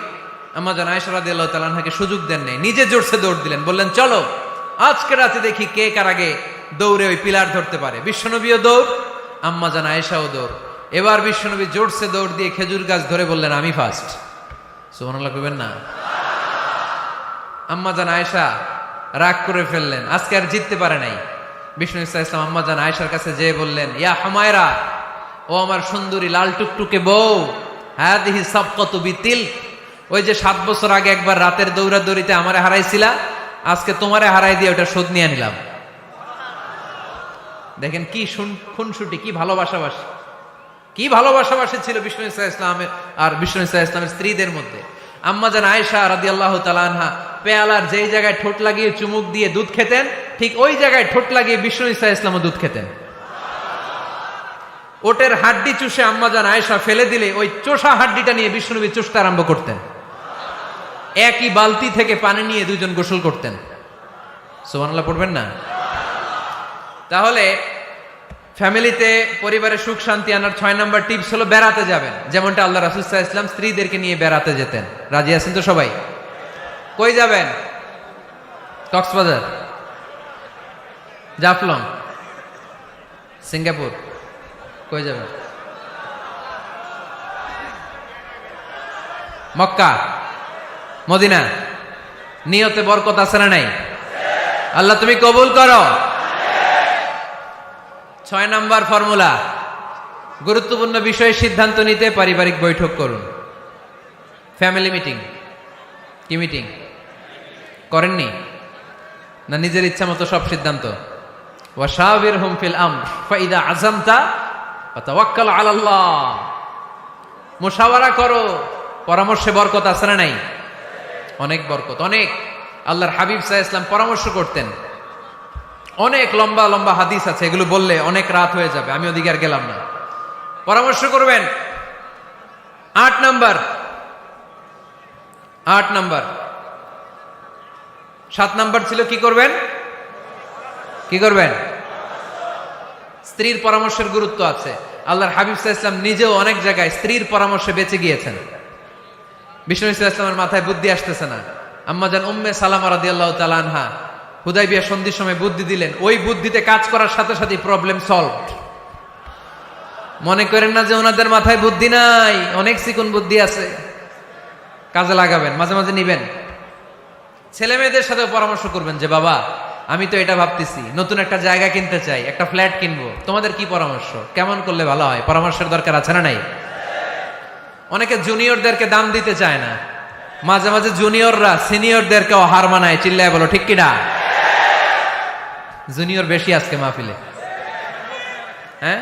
আম্মা জান আয়েশা রাদিয়াল্লাহু তাআলা আনহাকে সুযোগ দেন নাই, নিজে জোরসে দৌড় দিলেন, বললেন চলো আজকে রাতে দেখি কে কার আগে দৌড়ে ওই পিলার ধরতে পারে। বিশ্বনবীও দৌড়, আম্মা জান আয়েশাও দৌড়। এবার বিশ্বনবী জোরসে দৌড় দিয়ে খেজুর গাছ ধরে বললেন, আমি ফার্স্ট। সুবহানাল্লাহ কইবেন না? আম্মা জান আয়েশা রাগ করে ফেললেন, আজকে আর জিততে পারে নাই। বিষ্ণু সাল্লাল্লাহু আলাইহি ওয়াসাল্লাম আম্মা জান আয়েশার কাছে যেয়ে বললেন, ইয়া হুমায়রা, ও আমার সুন্দরী লাল টুকটুকে বউ, হাদিহি সাবকাতু বিতিল, ওই যে 7 বছর আগে একবার রাতের দৌড়াদৌড়িতে আমারে হারাইছিলা, আজকে তোমারে হারাই দিয়ে ওটা শোধ নিয়ে নিলাম। দেখেন কি খুনসুটি, কি ভালোবাসাবাসি, কি ভালোবাসাবাসি ছিল বিষ্ণু সাল্লাল্লাহু আলাইহি ওয়াসাল্লামের আর বিষ্ণু সাল্লাল্লাহু আলাইহি ওয়াসাল্লামের স্ত্রীদের মধ্যে। আম্মা জান আয়েশা রাদিয়াল্লাহু তাআলা আনহা পেয়ালার যেই জায়গায় ঠোঁট লাগিয়ে চুমুক দিয়ে দুধ খেতেন, ঠিক ওই জায়গায় ঠোঁট লাগিয়ে বিষ্ণু সাল্লাল্লাহু আলাইহি ওয়াসাল্লামও দুধ খেতেন। ওটের হাড্ডি চুষে আম্মা জান আয়েশা ফেলে দিলে ওই চোষা হাড্ডিটা নিয়ে বিষ্ণুনবী চুষতে আরম্ভ করতেন। একই বালতি থেকে পানি নিয়ে দুইজন গোসল করতেন। সুবহানাল্লাহ পড়বেন না? তাহলে ফ্যামিলিতে পরিবারে সুখ শান্তি আনার 6 নাম্বার টিপস হলো বেড়াতে যাবেন, যেমনটা আল্লাহ রাসূল সাল্লাল্লাহু আলাইহি ওয়াসাল্লাম স্ত্রীদেরকে নিয়ে বেড়াতে যেতেন। রাজি আছেন তো সবাই? কই যাবেন? কক্সবাজার, জাফলং, সিঙ্গাপুর, কই যাবেন? মক্কা, মদিনা। নিয়তে বরকত আছে না নাই? আল্লাহ তুমি কবুল করো। 6 নাম্বার ফর্মুলা, গুরুত্বপূর্ণ বিষয়ে সিদ্ধান্ত নিতে পারিবারিক বৈঠক করুন। Family meeting. কি মিটিং করেননি? না নিজের ইচ্ছা মতো সব সিদ্ধান্ত? ওয়াশাবিরহুম ফিল আমর ফাইদা আযামতা ফাতাওয়াক্কাল আলাল্লাহ। মুশাওয়ারা করো, পরামর্শে বরকত আছে না নাই? অনেক বরকত, অনেক। আল্লাহর হাবিব সাল্লাল্লাহু আলাইহি ওয়াসাল্লাম পরামর্শ করতেন। অনেক লম্বা লম্বা হাদিস আছে, এগুলো বললে অনেক রাত হয়ে যাবে, আমি ওদিকে আর গেলাম না। পরামর্শ করবেন। 8 নাম্বার, 7 নাম্বার ছিল কি করবেন? কি করবেন? স্ত্রীর পরামর্শের গুরুত্ব আছে। আল্লাহর হাবিব সাল্লাল্লাহু আলাইহি ওয়াসাল্লাম নিজেও অনেক জায়গায় স্ত্রীর পরামর্শে বেঁচে গিয়েছেন। বিষ্ণু সাল্লাল্লাহু আলাইহি ওয়াসাল্লামের মাথায় বুদ্ধি আসতেছে না, আম্মা জান উম্মে সালামা রাদিয়াল্লাহু তাআলা আনহা হুদাইবিয়া সন্ধির সময় বুদ্ধি দিলেন, ওই বুদ্ধিতে কাজ করার সাথে সাথে প্রবলেম সলভড। মনে করেন না যে ওনাদের মাথায় বুদ্ধি নাই, অনেক চিকন বুদ্ধি আছে, কাজে লাগাবেন, মাঝে মাঝে নিবেন। ছেলে মেয়েদের সাথে পরামর্শ করবেন যে বাবা আমি তো এটা ভাবতেছি, নতুন একটা জায়গা কিনতে চাই, একটা ফ্ল্যাট কিনবো, তোমাদের কি পরামর্শ, কেমন করলে ভালো হয়? পরামর্শের দরকার আছে না নাই? অনেকে জুনিয়রদেরকে দাম দিতে চায় না, মাঝে মাঝে জুনিয়ররা সিনিয়রদেরকেও হার মানায়। চিল্লায় বলো ঠিক কিনা? জুনিয়র বেশি আজকে মাহফিলে, হ্যাঁ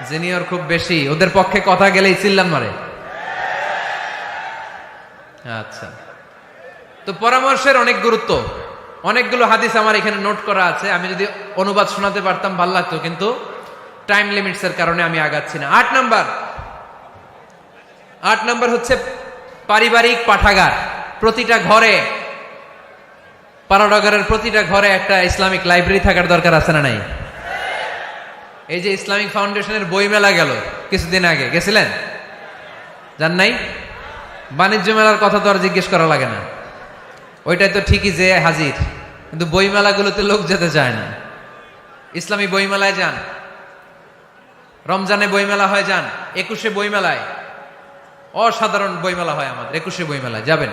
জুনিয়র খুব বেশি, ওদের পক্ষে কথা গেলেই চিল্লান মারে। আচ্ছা, তো পরামর্শের অনেক গুরুত্ব। অনেকগুলো হাদিস আমার এখানে নোট করা আছে, আমি যদি অনুবাদ শোনাতে পারতাম ভালো লাগতো, কিন্তু টাইম লিমিটস এর কারণে আমি আগাচ্ছি না। 8 নাম্বার হচ্ছে পারিবারিক পাঠাগার। প্রতিটা ঘরে, পাড়াডাগারের প্রতিটা ঘরে একটা ইসলামিক লাইব্রেরি থাকার দরকার আছে না নাই? এই যে ইসলামিক ফাউন্ডেশনের বই মেলা গেল কিছুদিন আগে, গেছিলেন? জান নাই? বাণিজ্য মেলার কথা তো আর জিজ্ঞেস করা লাগে না, ওইটাই তো ঠিকই যে হাজির, কিন্তু বই মেলাগুলোতে লোক যেতে চায় না। ইসলামী বইমেলায় যান, রমজানে বইমেলা হয় যান, 21শে বইমেলায়, অসাধারণ বইমেলা হয় আমাদের 21শে বইমেলায় যাবেন,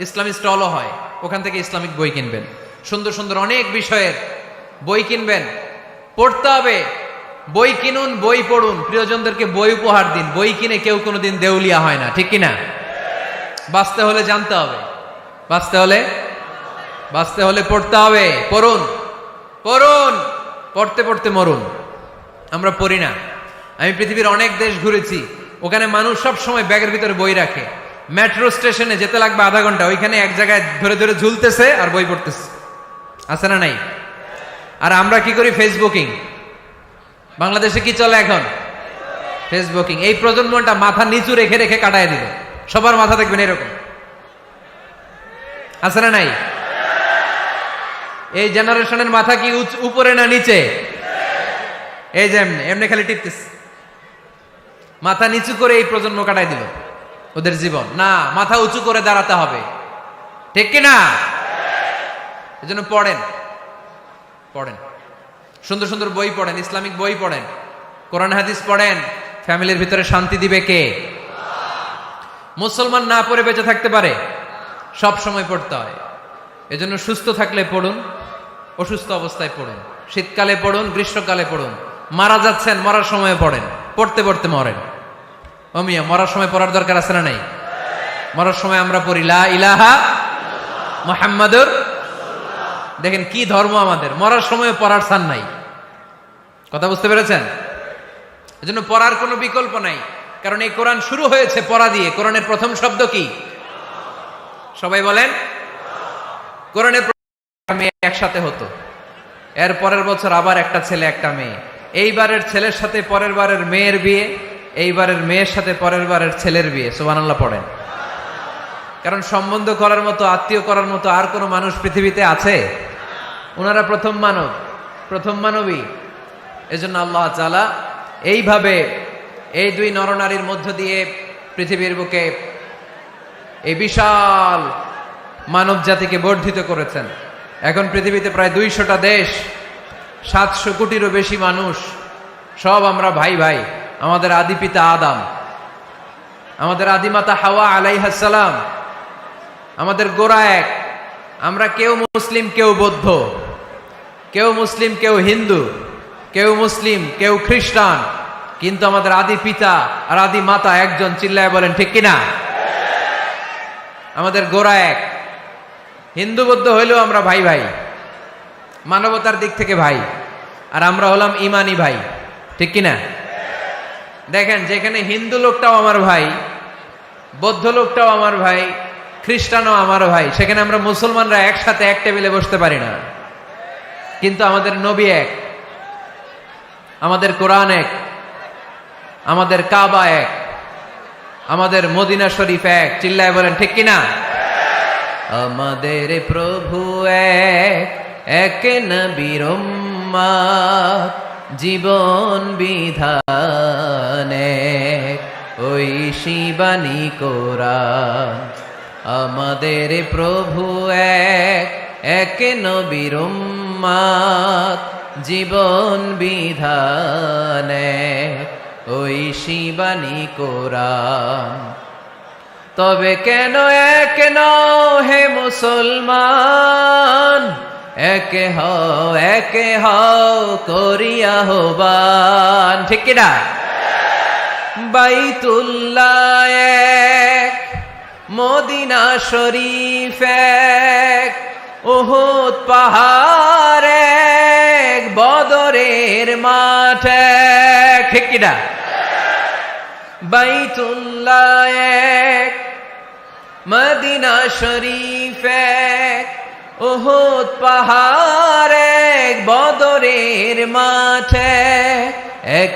ইসলামী স্টলও হয়, ওখান থেকে ইসলামিক বই কিনবেন, সুন্দর সুন্দর অনেক বিষয়ের বই কিনবেন, পড়তে হবে। বই কিনুন, বই পড়ুন, প্রিয়জনদেরকে বই উপহার দিন। বই কিনে কেউ কোনোদিন দেউলিয়া হয় না, ঠিক কিনা? বাঁচতে হলে জানতে হবে, বাঁচতে হলে পড়তে হবে। পড়ুন পড়ুন, পড়তে পড়তে মরুন। আমরা পড়ি না। আমি পৃথিবীর অনেক দেশ ঘুরেছি, ওখানে মানুষ সব সময় ব্যাগের ভিতরে বই রাখে। মেট্রো স্টেশনে যেতে লাগবে আধা ঘন্টা, ওইখানে এক জায়গায় ধরে ধরে ঝুলতেছে আর বই পড়তেছে, আছে না নাই? আর আমরা কি করি? ফেসবুকিং। বাংলাদেশে কি চলে এখন? ফেসবুকিং। এই প্রজন্মটা মাথা নিচু রেখে রেখে কাটায় দিল। সবার মাথা দেখবেন এরকম, আছে না নাই? এই জেনারেশনের মাথা কি উপরে না নিচে? এই যে এমনি এমনি খালি টিপতেছে, মাথা নিচু করে এই প্রজন্ম কাটাই দিল ওদের জীবন। না, মাথা উঁচু করে দাঁড়াতে হবে, ঠিক কিনা? এজন্য পড়েন, সুন্দর সুন্দর বই পড়েন, ইসলামিক বই পড়েন, কোরআন হাদিস পড়েন। ফ্যামিলির ভিতরে শান্তি দিবে কে? মুসলমান না পড়ে বেঁচে থাকতে পারে? সব সময় পড়তে হয়। এজন্য সুস্থ থাকলে পড়ুন, অসুস্থ অবস্থায় পড়ুন, শীতকালে পড়ুন, গ্রীষ্মকালে পড়ুন, মারা যাচ্ছেন মরার সময় পড়েন, পড়তে পড়তে মরেন। ও মিয়া, মরার সময় পড়ার দরকার আছে না নাই? মরার সময় আমরা পড়ি লা ইলাহা মুহাম্মাদুর। দেখেন কি ধর্ম আমাদের, মরার সময় পড়ার ছাড় নাই। কথা বুঝতে পেরেছেন? এজন্য পড়ার কোনো বিকল্প নাই, কারণ এই কোরআন শুরু হয়েছে পড়া দিয়ে। কোরআনের প্রথম শব্দ কি? সবাই বলেন। কোরআনের মেয়ে একসাথে হতো, এর পরের বছর আবার একটা ছেলে একটা মেয়ে। এইবারের ছেলের সাথে পরের বারের মেয়ের বিয়ে, এইবারের মেয়ের সাথে পরের বারের ছেলের বিয়ে। সুবহানাল্লাহ পড়েন। কারণ সম্বন্ধ করার মতো, আত্মীয় করার মতো আর কোনো মানুষ পৃথিবীতে আছে? ওনারা প্রথম মানব, প্রথম মানবী। এজন্য আল্লাহ তাআলা এইভাবে এই দুই নরনারীর মধ্য দিয়ে পৃথিবীর বুকে এই বিশাল মানব জাতিকে বর্ধিত করেছেন। এখন পৃথিবীতে প্রায় 200টা দেশ, 700 কোটিরও বেশি মানুষ, সব আমরা ভাই ভাই। আমাদের আদি পিতা আদম, আমাদের আদিমাতা হাওয়া আলাইহিস সালাম, আমাদের গোড়া এক। আমরা কেউ মুসলিম, কেউ বৌদ্ধ, কেউ মুসলিম, কেউ হিন্দু, কেউ মুসলিম, কেউ খ্রিস্টান, কিন্তু আমাদের আদি পিতা আর আদি মাতা একজন। চিল্লায় বলেন ঠিক কিনা? আমাদের গোড়া এক। হিন্দু বৌদ্ধ হইলেও আমরা ভাই ভাই, মানবতার দিক থেকে ভাই। আর আমরা হলাম ইমানি ভাই, ঠিক কিনা? দেখেন, যেখানে হিন্দু লোকটাও আমার ভাই, বৌদ্ধ লোকটাও আমার ভাই, খ্রিস্টানও আমার ভাই, সেখানে আমরা মুসলমানরা একসাথে এক টেবিলে বসতে পারি না। কিন্তু আমাদের নবী এক, আমাদের কোরআন এক, আমাদের কাবা এক, আমাদের মদিনা শরীফ এক। চিল্লায় বলেন ঠিক কিনা? আমাদের প্রভু এক, এক নবীর উম্মত, জীবন বিধান এক, ওই শিবানী কোরআন। আমাদের প্রভু এক, এক নবীর উম্মত, জীবন বিধান এক, ওই শিবানী কোরআন। তবে কেন এক নও হে মুসলমান, একে হও করিয়া আহ্বান। ঠিক কিনা? বাইতুল্লাহ এক, মদিনা শরীফ এক, উহুদ পাহাড় এক, বদরের মাঠ এক। ঠিক কিনা? বাইতুল্লাহ এক, মদিনা শরীফ এক, উহুদ পাহাড় এক, বদরের মাঠ এক।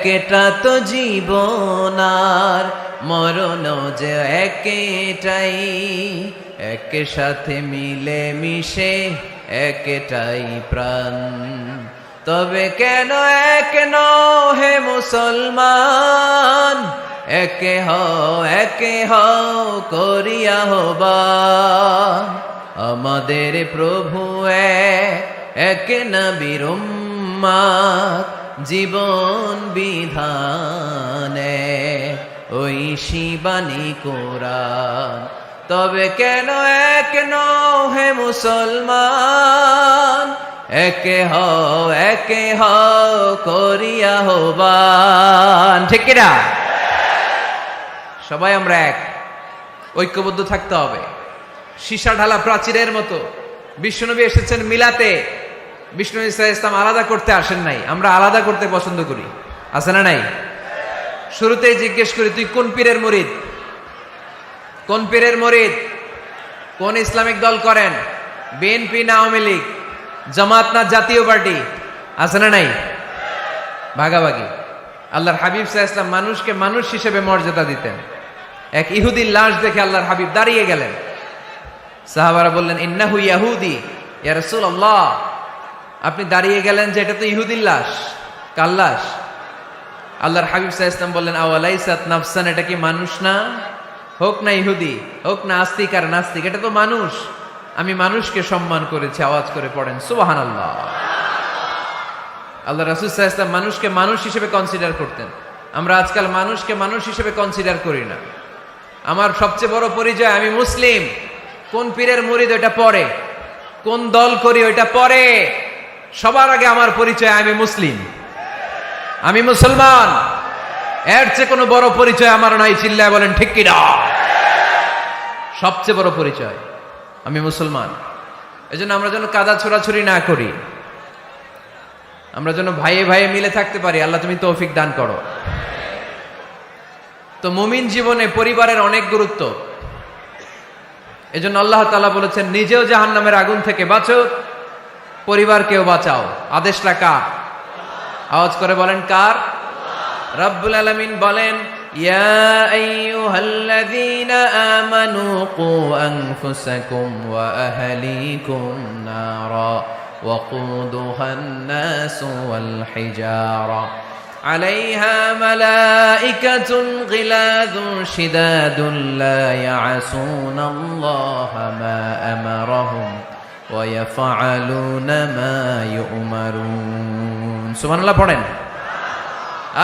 একটা তো জীবন আর মরণ যে একটাই, এক সাথে মিলে মিশে একটাই প্রাণ। তবে কেন এক নও হে মুসলমান, একে হও করিয়া আহ্বান। আমাদের প্রভু এক, এক নবীর উম্মত, উম্মাত জীবন বিধানে, ওই শিবানী কোরআন। তবে কেন এক নও হে মুসলমান, একে হও করিয়া হবান। ঠিক কিনা? সবাই আমরা এক, ঐক্যবদ্ধ থাকতে হবে। সীসা ঢালা প্রাচীরের মতো বিশ্বনবী এসেছেন মিলাতে, বিষ্ণু ইসা ইসলাম আলাদা করতে আসেন নাই। আমরা আলাদা করতে পছন্দ করি, আছে না নাই? শুরুতেই জিজ্ঞেস করি, তুই কোন পীরের মুরিদ? কোন পীরের মুরিদ? কোন ইসলামিক দল করেন? বিএনপি না আওয়ামী লীগ, জামাত না জাতীয় পার্টি? আছে না নাই? ভাগাভাগি। আল্লাহর হাবিব সাল্লাল্লাহু আলাইহি ওয়াসাল্লাম মানুষকে মানুষ হিসেবে মর্যাদা দিতেন। এক ইহুদির লাশ দেখে আল্লাহর হাবিব দাঁড়িয়ে গেলেন। সাহাবারা বললেন, ইন্নাহু ইয়াহুদি ইয়া রাসূলুল্লাহ। আপনি দাঁড়িয়ে গেলেন যে এটা তো ইহুদির লাশ, কার লাশ? আল্লাহর হাবিব সাল্লাল্লাহু আলাইহি ওয়াসাল্লাম বললেন, আওয়ালাইসাত নাফসান, এটা কি মানুষ না? হোক না ইহুদি, হোক না আস্তিক আর নাস্তিক, এটা তো মানুষ। আমি মানুষকে সম্মান করেছি। আওয়াজ করে পড়েন সুবহানাল্লাহ। আল্লাহ রাসূল সাল্লাল্লাহু আলাইহি ওয়াসাল্লাম মানুষকে মানুষ হিসেবে কনসিডার করতেন। আমরা আজকাল মানুষকে মানুষ হিসেবে কনসিডার করি না। আমার সবচেয়ে বড় পরিচয় আমি মুসলিম। কোন পীরের মুরিদ ওটা পরে, কোন দল করি ওইটা পরে। সবার আগে আমার পরিচয় আমি মুসলিম, আমি মুসলমান। এর চেয়ে কোনো বড় পরিচয় আমার নাই। চিল্লায় বলেন ঠিক কি না? সবচেয়ে বড় পরিচয় আমি মুসলমান। এজন্য আমরা যেন কাদা ছোড়াছুরি না করি, আমরা যেন ভাইয়ে ভাইয়ে মিলে থাকতে পারি। আল্লাহ তুমি তৌফিক দান করো। তো মুমিন জীবনে পরিবারের অনেক গুরুত্ব। এজন্য আল্লাহ তাআলা বলেছেন, নিজেও জাহান্নামের আগুন থেকে বাঁচো, পরিবারকেও বাঁচাও। আদেশটা কার? আওয়াজ করে বলেন কার? রব্বুল আলামিন বলেন, ইয়া আইয়ুহাল্লাযীনা আমানু কু আনফুসাকুম ওয়া আহলিকুম নারা ওয়াকুদুহান নাসু ওয়াল হিজারা আলাইহা মালাইকাতুন গিলাযুন শিদাদুন লা ইয়াসুনাল্লাহা মা আমারাহুম ওয়া ইয়াফআলুনা মা ইউমারুন। সুবহানাল্লাহ পড়েন।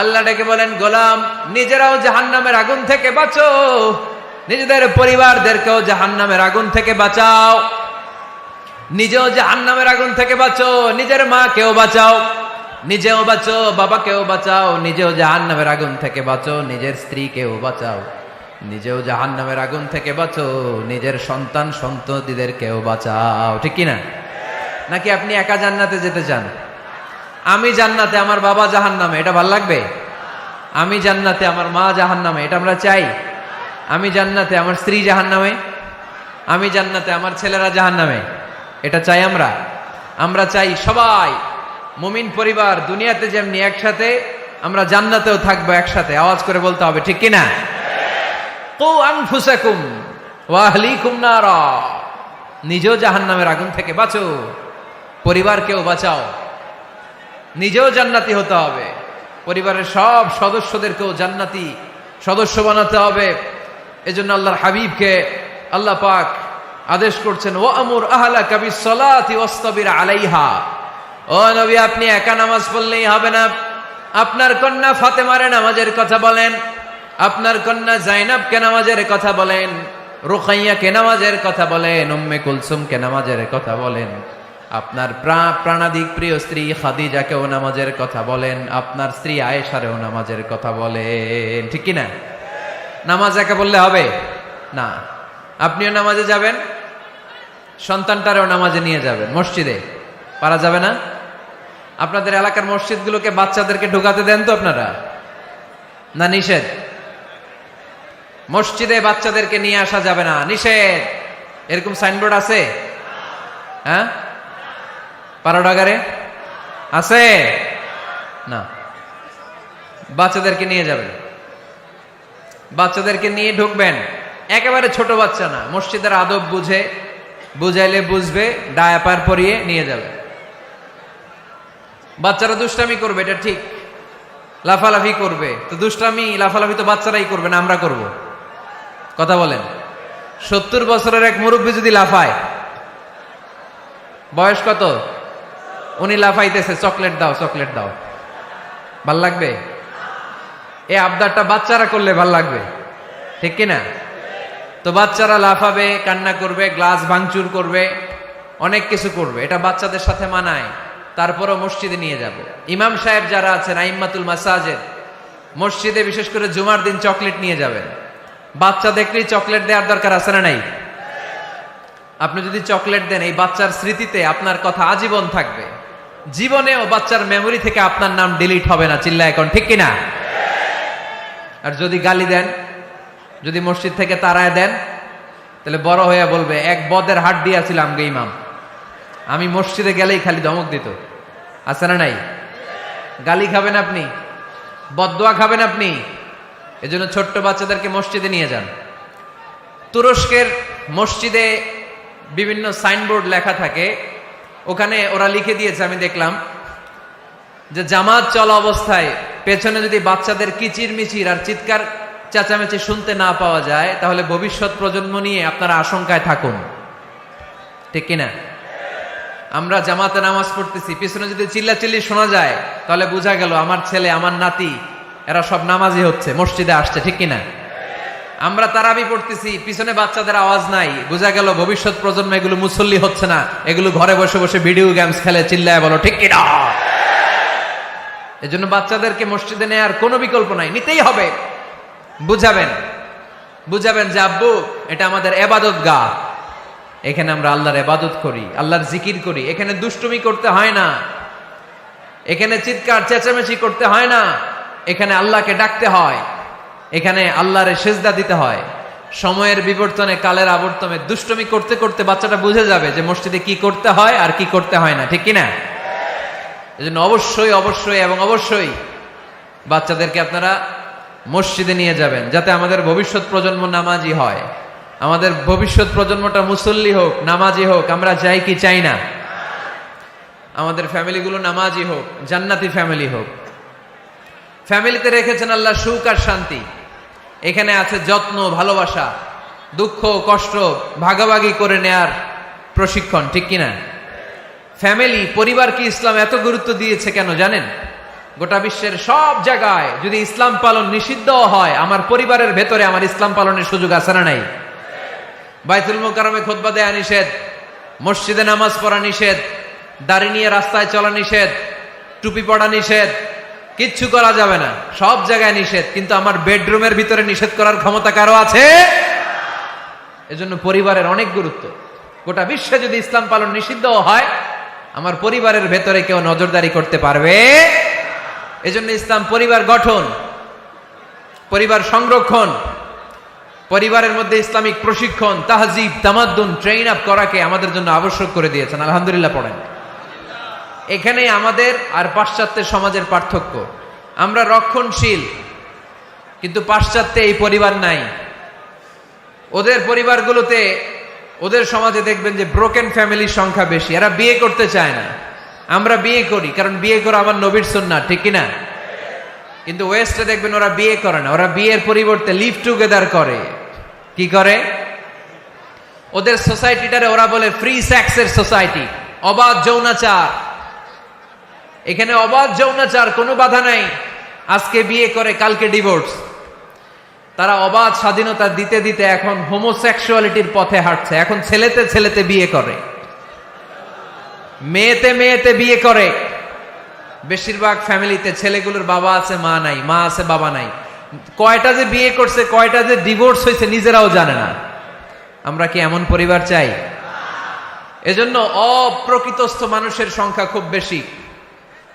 আল্লাহ ডেকে বলেন, গোলাম নিজেরাও জাহান্নামের আগুন থেকে বাঁচো, নিজেদের পরিবারদেরকেও জাহান্নামের আগুন থেকে বাঁচাও। নিজেও জাহান্নামের আগুন থেকে বাঁচো, নিজের মাকেও বাঁচাও, নিজেও বাঁচো, বাবাকেও বাঁচাও। নিজেও জাহান্নামের আগুন থেকে বাঁচো, নিজের স্ত্রীকেও বাঁচাও। নিজেও জাহান্নামের আগুন থেকে বাঁচো, নিজের সন্তান সন্ততিদেরকেও বাঁচাও। ঠিক কিনা? নাকি আপনি একা জান্নাতে যেতে চান? আমি জান্নাতে, আমার বাবা জাহান্নামে, এটা ভাল লাগবে? আমি জান্নাতে, আমার মা জাহান্নামে, এটা আমরা চাই? আমি জান্নাতে, আমার স্ত্রী জাহান্নামে, আমি জান্নাতে, আমার ছেলেরা জাহান্নামে, এটা চাই আমরা? আমরা চাই সবাই মুমিন পরিবার দুনিয়াতে যেমনি একসাথে, আমরা জান্নাতেও থাকবো একসাথে। আওয়াজ করে বলতে হবে ঠিক কিনা? কু আনফুসাকুম ওয়া আহলিকুম নারা। নিজেও জাহান্নামের আগুন থেকে বাঁচো, পরিবারকেও বাঁচাও। নিজেও জান্নাতি হতে হবে, পরিবারের সব সদস্যদেরকেও জান্নাতি সদস্য বানাতে হবে। এজন্য আল্লাহর হাবিবকে আল্লাহ পাক আদেশ করছেন, ওয়ামুর আহলাকা বিসসালাতি ওয়াসতাবির আলাইহা। ও নবী, আপনি একা নামাজ পড়লেই হবে না। আপনার কন্যা ফাতেমারে নামাজের কথা বলেন, আপনার কন্যা জাইনাবকে নামাজের কথা বলেন, রুকাইয়াকে নামাজের কথা বলেন, উম্মে কুলসুমকে নামাজের কথা বলেন। আপনার প্রাণাধিক প্রিয় স্ত্রী খাদিজাকেও নামাজের কথা বলেন, আপনার স্ত্রী আয়েশারেও নামাজের কথা বলেন। ঠিক কিনা? নামাজ একা বললে হবে না। আপনিও নামাজে যাবেন, সন্তানটারেও নামাজে নিয়ে যাবেন। মসজিদে পারা যাবে না? আপনাদের এলাকার মসজিদগুলোকে বাচ্চাদেরকে ঢোকাতে দেন তো আপনারা? না নিষেধ? মসজিদে বাচ্চাদেরকে নিয়ে আসা যাবে না, নিষেধ। এরকম সাইনবোর্ড আছে? হ্যাঁ, পারোডাগারে আছে না? বাচ্চাদেরকে নিয়ে যাবেন, বাচ্চাদেরকে নিয়ে ঢুকবেন। একেবারে ছোট বাচ্চা না, মসজিদের আদব বুঝে, বুঝাইলে বুঝবে, ডায়াপার পরিয়ে নিয়ে যাবে। বাচ্চারা দুষ্টামি করবে, এটা ঠিক, লাফালাফি করবে। তো দুষ্টামি লাফালাফি তো বাচ্চারাই করবে না, আমরা করব? কথা বলেন। 70 বছরের এক মুরব্বী যদি লাফায়, বয়স কত? উনি লাফাইতেছে, চকলেট দাও চকলেট দাও। ভাল লাগবে? এই আবদারটা বাচ্চারা করলে ভাল লাগবে, ঠিক কিনা? তো বাচ্চারা লাফাবে, কান্না করবে, গ্লাস ভাঙচুর করবে, অনেক কিছু করবে, এটা বাচ্চাদের সাথে মানায়। তারপরও মসজিদে নিয়ে যাব। ইমাম সাহেব যারা আছেন, আইম্মাতুল মাসাজিদ, মসজিদে বিশেষ করে জুমার দিন চকলেট নিয়ে যাবেন। বাচ্চা দেখলেই চকলেট দেওয়ার দরকার আছে না নাই? আপনি যদি চকলেট দেন, এই বাচ্চার স্মৃতিতে আপনার কথা আজীবন থাকবে। জীবনেও বাচ্চার মেমোরি থেকে আপনার নাম ডিলিট হবে না। চিল্লা এখন, ঠিক কিনা? আর যদি গালি দেন, যদি মসজিদ থেকে তাড়ায় দেন, তাহলে বড় হয়ে বলবে এক বদের হাট দিয়েছিলাম গে ইমাম, আমি মসজিদে গেলেই খালি ধমক দিত। আছে না নাই? গালি খাবেন আপনি, বদদোয়া খাবেন আপনি। এজন্য ছোট্ট বাচ্চাদেরকে মসজিদে নিয়ে যান। তুরস্কের মসজিদে বিভিন্ন সাইনবোর্ড লেখা থাকে, ওখানে ওরা লিখে দিয়েছে, আমি দেখলাম, যে জামাত চলা অবস্থায় পেছনে যদি বাচ্চাদের কিচির মিচির আর চিৎকার চেঁচামেচি শুনতে না পাওয়া যায়, তাহলে ভবিষ্যৎ প্রজন্ম নিয়ে আপনারা আশঙ্কায় থাকুন, ঠিক কিনা? আমরা জামাতে নামাজ পড়তেছি, পিছনে যদি চিল্লাচিল্লি শোনা যায়, তাহলে বোঝা গেল আমার ছেলে, আমার নাতি, এরা সব নামাজি হচ্ছে, মসজিদে আসছে, ঠিক কিনা? আমরা তারাবি পড়তেছি, পিছনে বাচ্চাদের আওয়াজ নাই, বোঝা গেল ভবিষ্যৎ প্রজন্ম এগুলো মুসল্লি হচ্ছে না, এগুলো ঘরে বসে বসে ভিডিও গেমস খেলে, চিল্লায় বলো ঠিক কিনা? এজন্য বাচ্চাদেরকে মসজিদে নেওয়ার কোনো বিকল্প নাই, নিতেই হবে। বুঝাবেন যে আব্বু, এটা আমাদের এবাদত গা, এখানে আমরা আল্লাহর এবাদত করি, আল্লাহর জিকির করি, এখানে দুষ্টুমি করতে হয় না, এখানে চিৎকার চেঁচামেচি করতে হয় না, এখানে আল্লাহকে ডাকতে হয়, এখানে আল্লাহরে সেজদা দিতে হয়। সময়ের বিবর্তনে, কালের আবর্তনে দুষ্টুমি করতে করতে বাচ্চাটা বুঝে যাবে যে মসজিদে কি করতে হয় আর কি করতে হয় না, ঠিক কিনা? এজন্য অবশ্যই অবশ্যই এবং অবশ্যই বাচ্চাদেরকে আপনারা মসজিদে নিয়ে যাবেন, যাতে আমাদের ভবিষ্যৎ প্রজন্ম নামাজি হয়, আমাদের ভবিষ্যৎ প্রজন্মটা মুসল্লি হোক, নামাজি হোক। আমরা চাই কি চাই না? আমাদের ফ্যামিলিগুলো নামাজি হোক, জান্নাতি ফ্যামিলি হোক। ফ্যামিলিতে রেখেছেন আল্লাহ সুখ আর শান্তি, এখানে আছে যত্ন, ভালোবাসা, দুঃখ কষ্ট ভাগাভাগি করে নেয়ার প্রশিক্ষণ, ঠিক কিনা? ফ্যামিলি, পরিবারকে ইসলাম এত গুরুত্ব দিয়েছে কেন জানেন? গোটা বিশ্বের সব জায়গায় যদি ইসলাম পালন নিষিদ্ধ হয়, আমার পরিবারের ভেতরে আমার ইসলাম পালনের সুযোগ আছে না নাই? বাইতুল মুকাররমে খুতবা দেয়া নিষেধ, মসজিদে নামাজ পড়া নিষেধ, দাড়ি নিয়ে রাস্তায় চলা নিষেধ, টুপি পড়া নিষেধ, কিচ্ছু করা যাবে না, সব জায়গায় নিষেধ। কিন্তু আমার বেডরুমের ভিতরে নিষেধ করার ক্ষমতা কারো আছে? এজন্য পরিবারের অনেক গুরুত্ব। গোটা বিশ্বে যদি ইসলাম পালন নিষিদ্ধ হয়, আমার পরিবারের ভেতরে কেউ নজরদারি করতে পারবে? এজন্য ইসলাম পরিবার গঠন, পরিবার সংরক্ষণ, পরিবারের মধ্যে ইসলামিক প্রশিক্ষণ, তাহজিব, তামাদ্দুন, ট্রেইন আপ করাকে আমাদের জন্য আবশ্যক করে দিয়েছেন। আলহামদুলিল্লাহ পড়েন। এখানে আমাদের আর পাশ্চাত্যের সমাজের পার্থক্য, আমরা রক্ষণশীল, কিন্তু পাশ্চাত্যে এই পরিবার নাই। ওদের পরিবারগুলোতে, ওদের সমাজে দেখবেন যে ব্রোকেন ফ্যামিলির সংখ্যা বেশি, এরা বিয়ে করতে চায় না। আমরা বিয়ে করি, কারণ বিয়ে করা আমার নবীর সুন্নাহ, ঠিক কিনা? কিন্তু ওয়েস্টে দেখবেন ওরা বিয়ে করে না, ওরা বিয়ের পরিবর্তে লিভ টুগেদার করে। কি করে? ওদের সোসাইটিটারে ওরা বলে ফ্রি সেক্সের সোসাইটি, অবাধ যৌনাচার। এখানে অবাধ যৌনাচার, কোনো বাধা নাই। আজকে বিয়ে করে, কালকে ডিভোর্স। তারা অবাধ স্বাধীনতা দিতে দিতে এখন হোমোসেক্সুয়ালিটির পথে হাঁটছে। এখন ছেলেতে ছেলেতে বিয়ে করে, মেয়েতে মেয়েতে বিয়ে করে। বেশিরভাগ ফ্যামিলিতে ছেলেগুলোর বাবা আছে, মা নাই, মা আছে, বাবা নাই। কয়টা যে বিয়ে করছে, কয়টা যে ডিভোর্স হয়েছে নিজেরাও জানে না। আমরা কি এমন পরিবার চাই? এজন্য অপ্রকৃতস্থ মানুষের সংখ্যা খুব বেশি।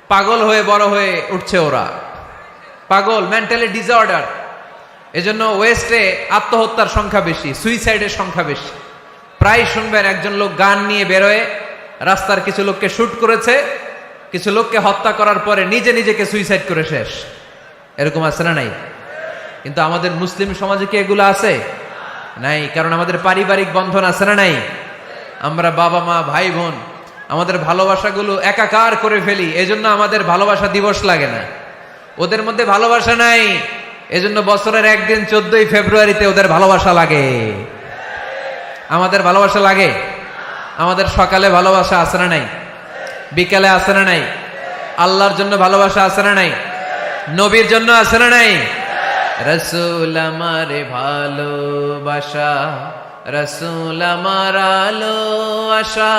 পাগল হয়ে বড় হয়ে উঠছে ওরা, পাগল, মেন্টালি ডিসঅর্ডার। এজন্য ওয়েস্টে আত্মহত্যার সংখ্যা বেশি, সুইসাইডের সংখ্যা বেশি। প্রায় শুনবেন একজন লোক গান নিয়ে বেরোয়, রাস্তার কিছু লোককে শুট করেছে, কিছু লোককে হত্যা করার পরে নিজে নিজেকে সুইসাইড করে শেষ। এরকম আছে না নাই? কিন্তু আমাদের মুসলিম সমাজে কি এগুলো আছে? নাই। কারণ আমাদের পারিবারিক বন্ধন আছে না নাই? আমরা বাবা মা ভাই বোন আমাদের ভালোবাসাগুলো একাকার করে ফেলি, এজন্য আমাদের ভালোবাসা দিবস লাগে না। ওদের মধ্যে ভালোবাসা নাই, এজন্য বছরের একদিন 14ই ফেব্রুয়ারিতে ওদের ভালোবাসা লাগে। আমাদের ভালোবাসা লাগে? আমাদের সকালে ভালোবাসা আছে না নাই? বিকালে আছে না নাই? আল্লাহর জন্য ভালোবাসা আছে না নাই? নবীর জন্য আছে না নাই? রাসূল আমারে ভালোবাসা, রাসূল আমার আলো আশা,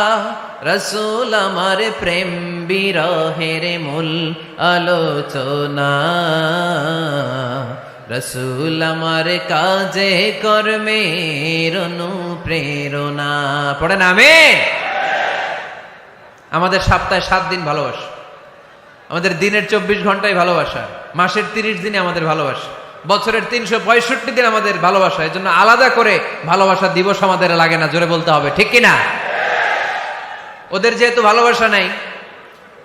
রাসূল আমার প্রেম বিরহের মূল আলোচনা, রাসূল আমার কাজে কর্মের অনুপ্রেরণা। পড়েন আমিন। আমাদের সপ্তাহে 7 দিন ভালোবাসা, আমাদের দিনের 24 ঘন্টায় ভালোবাসা, মাসের 30 দিনে আমাদের ভালোবাসা, বছরের 365 দিন আমাদের ভালোবাসা। এই জন্য আলাদা করে ভালোবাসা দিবস আমাদের লাগে না, জোরে বলতে হবে ঠিক কিনা? ওদের যেহেতু ভালোবাসা নাই,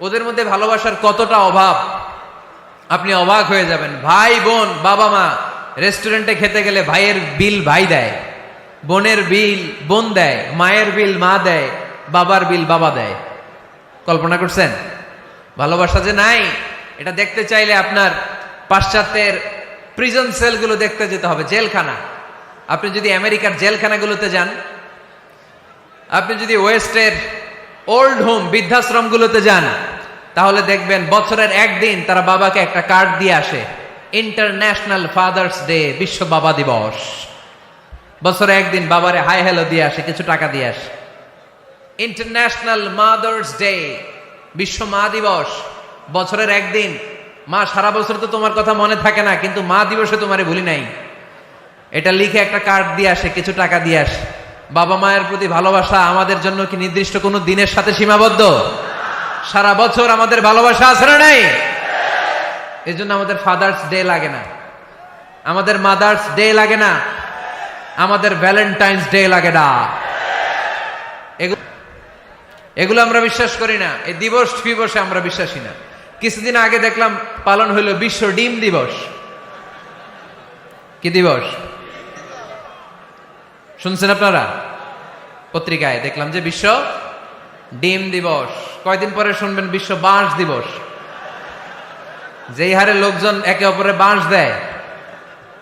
ওদের মধ্যে ভালোবাসার কতটা অভাব আপনি অবাক হয়ে যাবেন। ভাই বোন, বাবা মা রেস্টুরেন্টে খেতে গেলে ভাইয়ের বিল ভাই দেয়, বোনের বিল বোন দেয়, মায়ের বিল মা দেয়, বাবার বিল বাবা দেয়। কল্পনা করছেন? ভালোবাসা যে নাই, এটা দেখতে চাইলে আপনার পাশ্চাত্যের প্রিজন সেলগুলো দেখতে যেতে হবে, জেলখানা। আপনি যদি আমেরিকার জেলখানাগুলোতে যান, আপনি যদি ওয়েস্টের ওল্ড হোম বৃদ্ধাশ্রমগুলোতে যান, তাহলে দেখবেন বছরের একদিন তারা বাবাকে একটা কার্ড দিয়ে আসে, ইন্টারন্যাশনাল ফাদার্স ডে, বিশ্ব বাবা দিবস। বছরে একদিন বাবারে হাই হ্যালো দিয়ে আসে, কিছু টাকা দিয়ে আসে। ইন্টারন্যাশনাল মাদার্স ডে, বিশ্ব মা দিবস, বছরের একদিন। মা, সারা বছর তো তোমার কথা মনে থাকে না, কিন্তু মা দিবসে তোমারে ভুলি নাই, এটা লিখে একটা কার্ড দিয়ে আসে, কিছু টাকা দিয়ে আসে। বাবা মায়ের প্রতি ভালোবাসা আমাদের জন্য কি নির্দিষ্ট কোনো দিনের সাথে সীমাবদ্ধ? সারা বছর আমাদের ভালোবাসা আছে না নাই? এই জন্য আমাদের ফাদার্স ডে লাগে না, আমাদের মাদার্স ডে লাগে না, আমাদের ভ্যালেন্টাইন্স ডে লাগে না। এগুলো আমরা বিশ্বাস করি না। এই দিবস ফিবসে আমরা বিশ্বাসী না। কিছুদিন আগে দেখলাম পালন হইল বিশ্ব ডিম দিবস। কি দিবস শুনছেন আপনারা? পত্রিকায় দেখলাম যে বিশ্ব ডিম দিবস। কয়দিন পরে শুনবেন বিশ্ব বাঁশ দিবস। যেই হারে লোকজন একে অপরে বাঁশ দেয়,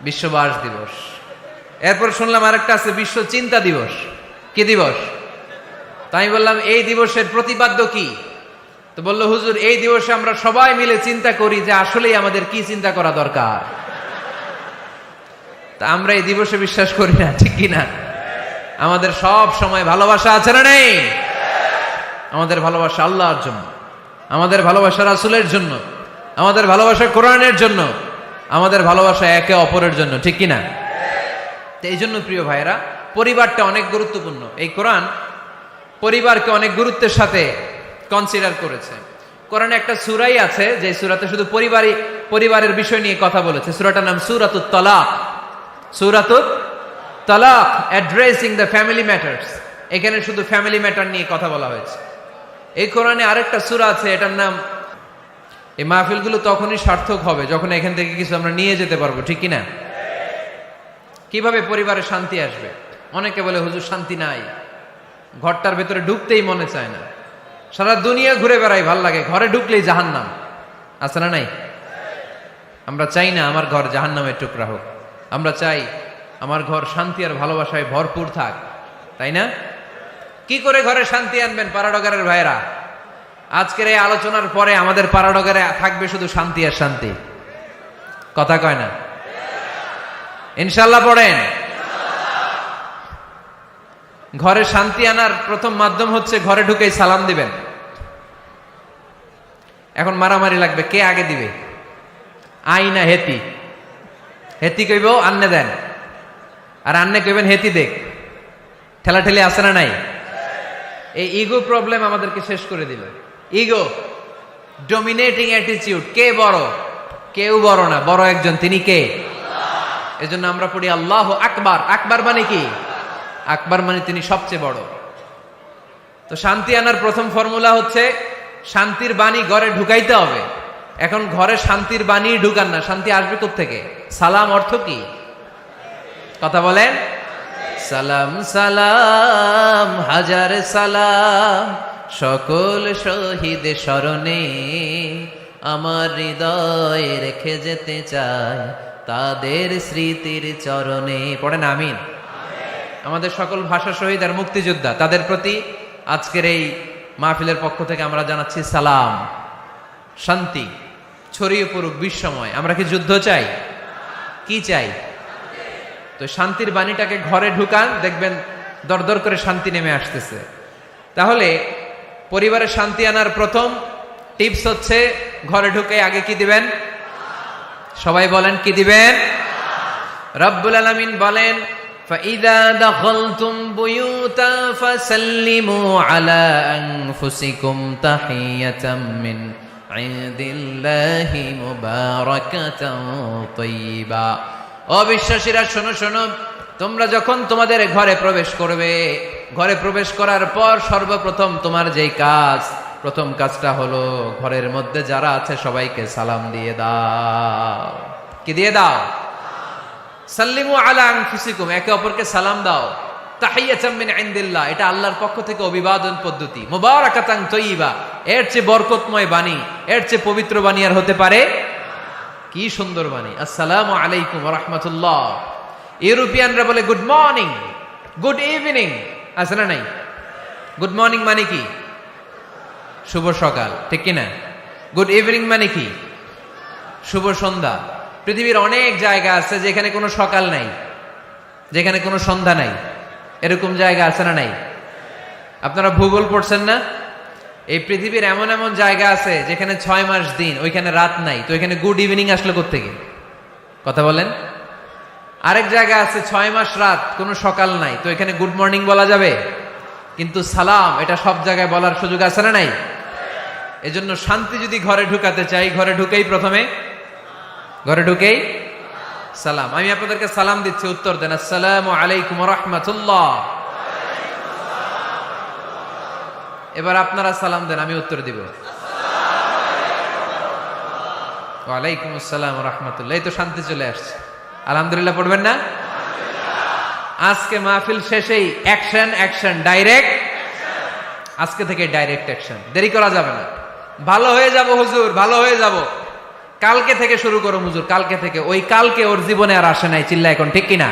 বিশ্ব বাঁশ দিবস। এরপর শুনলাম আরেকটা আছে বিশ্ব চিন্তা দিবস। কি দিবস? তাই বললাম এই দিবসের প্রতিপাদ্য কি? তো বললো, হুজুর এই দিবসে আমরা সবাই মিলে চিন্তা করি যে আসলেই আমাদের কি চিন্তা করা দরকার। তা আমরা এই দিবসে বিশ্বাস করি না, ঠিক কি না? আমাদের সব সময় ভালোবাসা আছে না নেই? আমাদের ভালোবাসা আল্লাহর জন্য, আমাদের ভালোবাসা রাসূলের জন্য, আমাদের ভালোবাসা কোরআনের জন্য, আমাদের ভালোবাসা একে অপরের জন্য, ঠিক কি না? তো এই জন্য প্রিয় ভাইয়েরা, পরিবারটা অনেক গুরুত্বপূর্ণ। এই কোরআন পরিবারকে অনেক গুরুত্বের সাথে কনসিডার করেছে। কোরআনে একটা সূরাই আছে যে সূরাতে শুধু পরিবারের বিষয় নিয়ে কথা বলেছে। সূরাটার নাম সূরাতুত তালাক। সূরাতুত তালাক, অ্যাড্রেসিং দ্য ফ্যামিলি ম্যাটার্স। এখানে শুধু ফ্যামিলি ম্যাটার নিয়ে কথা বলা হয়েছে। এই কোরআনে আরেকটা সূরা আছে, এটার নাম, এই মাহফিলগুলো তখনই সার্থক হবে যখন এখান থেকে কিছু আমরা নিয়ে যেতে পারবো, ঠিক কিনা? কিভাবে পরিবারে শান্তি আসবে? অনেকে বলে হুজুর শান্তি নাই, ঘরটার ভেতরে ঢুকতেই মনে চায় না, সারা দুনিয়া ঘুরে বেড়াই, ভাল লাগে, ঘরে ঢুকলেই জাহান্নাম। আছে না নাই? আমরা চাই না আমার ঘর জাহান্নামের টুকরা হোক। আমরা চাই আমার ঘর শান্তি আর ভালোবাসায় ভরপুর থাক, তাই না? কি করে ঘরে শান্তি আনবেন পাড়াডগারের ভাইরা? আজকের এই আলোচনার পরে আমাদের পাড়াডগারে থাকবে শুধু শান্তি আর শান্তি। কথা কয় না? ইনশাল্লাহ পড়েন। ঘরে শান্তি আনার প্রথম মাধ্যম হচ্ছে ঘরে ঢুকেই সালাম দিবেন। এখন মারামারি লাগবে, কে আগে দিবে? আই না হেতি? হেতি কইব আন্নে দেন, আর আন্নে কইবেন হেতি দেখ। ঠেলাঠেলি আছে না নাই? এই ইগো প্রবলেম আমাদেরকে শেষ করে দিল। Ego, dominating attitude. কে বড়? কেউ বড় না, বড় একজন, তিনি কে? এজন্য আমরা পড়ি আল্লাহু আকবার। আকবার মানে কি? আকবার মানে তিনি সবচেয়ে বড়। তো শান্তি আনার প্রথম ফর্মুলা হচ্ছে শান্তির বাণী ঘরে ঢুকাইতে হবে। এখন ঘরে শান্তির বাণী ঢুকান না, শান্তি আসবে কোত্থেকে? সালাম অর্থ কি? কথা বলেন। সালাম সালাম হাজার সালাম সকল শহীদ স্মরণে, আমার হৃদয়ে রেখে যেতে চাই তাদের স্মৃতির চরণে। পড়েন আমিন। আমাদের সকল ভাষা শহীদ আর মুক্তিযোদ্ধা, তাদের প্রতি আজকের এই মাহফিলের পক্ষ থেকে আমরা জানাচ্ছি সালাম, শান্তি ছড়িয়ে পড়ুক বিশ্বময়। আমরা কি যুদ্ধ চাই? কি চাই? তো শান্তির বাণীটাকে ঘরে ঢুকান, দেখবেন দরদর করে শান্তি নেমে আসতেছে। তাহলে পরিবারে শান্তি আনার প্রথম টিপস হচ্ছে ঘরে ঢুকে আগে কি দিবেন? সবাই বলেন কি দিবেন? রব্বুল আলামিন বলেন فَإِذَا دَخَلْتُمْ بُيُوتًا فَسَلِّمُوا عَلَىٰ أَنفُسِكُمْ تَحِيَّةً مِّنْ عِندِ اللَّهِ مُبَارَكَةً طَيِّبَةً। ও বিশ্বাসীরা শোনো শোনো, তোমরা যখন তোমাদের ঘরে প্রবেশ করবে, ঘরে প্রবেশ করার পর সর্বপ্রথম তোমার যেই কাজ, প্রথম কাজটা হলো ঘরের মধ্যে যারা আছে সবাইকে সালাম দিয়ে দাও। কি দিয়ে দাও? সাল্লিমু আলা আনফুসিকুম, একে অপরকে সালাম দাও। তাহিয়াতাম মিন ইনদিল্লাহ, এটা আল্লাহর পক্ষ থেকে অভিবাদন পদ্ধতি। মুবারাকাতান তাইয়্যিবা, এর চেয়ে বরকতময় বাণী, এর চেয়ে পবিত্র বাণী আর হতে পারে? কি সুন্দর বাণী! আসসালামু আলাইকুম ওয়া রাহমাতুল্লাহ। ইউরোপিয়ানরা বলে গুড মর্নিং, গুড ইভিনিং, আছে না নাই? গুড মর্নিং মানে কি? শুভ সকাল, ঠিক কি না? গুড ইভিনিং মানে কি? শুভ সন্ধ্যা। পৃথিবীর অনেক জায়গা আছে যেখানে কোনো সকাল নাই, যেখানে কোনো সন্ধ্যা নাই। এরকম জায়গা আছে না নাই? আপনারা ভূগোল পড়ছেন না? এই পৃথিবীর এমন এমন জায়গা আছে যেখানে 6 মাস দিন, ওইখানে রাত নাই, তো এখানে গুড ইভিনিং আসলো কোত্থেকে? কথা বলেন। আরেক জায়গা আছে 6 মাস রাত, কোনো সকাল নাই, তো এখানে গুড মর্নিং বলা যাবে? কিন্তু সালাম এটা সব জায়গায় বলার সুযোগ আছে না নাই? এজন্য শান্তি যদি ঘরে ঢুকাতে চাই, ঘরে ঢুকেই প্রথমে, ঘরে ঢুকেই সালাম। আমি আপনাদেরকে সালাম দিচ্ছি, উত্তর দেন। আসসালামু আলাইকুম ওয়া রাহমাতুল্লাহ। এবার আপনারা সালাম দেন, আমি উত্তর দিব। ওয়া আলাইকুম আসসালাম ওয়া রাহমাতুল্লাহ। এই তো শান্তি চলে আসছে। আলহামদুলিল্লাহ পড়বেন না? আজকে মাহফিল শেষেই অ্যাকশন, অ্যাকশন, ডাইরেক্ট। আজকে থেকে ডাইরেক্ট অ্যাকশন, দেরি করা যাবে না। ভালো হয়ে যাব হুজুর, ভালো হয়ে যাব, কালকে থেকে শুরু করো হুজুর, কালকে থেকে। ওই কালকে ওর জীবনে আর আসে নাই, চিল্লা এখন ঠিক কিনা?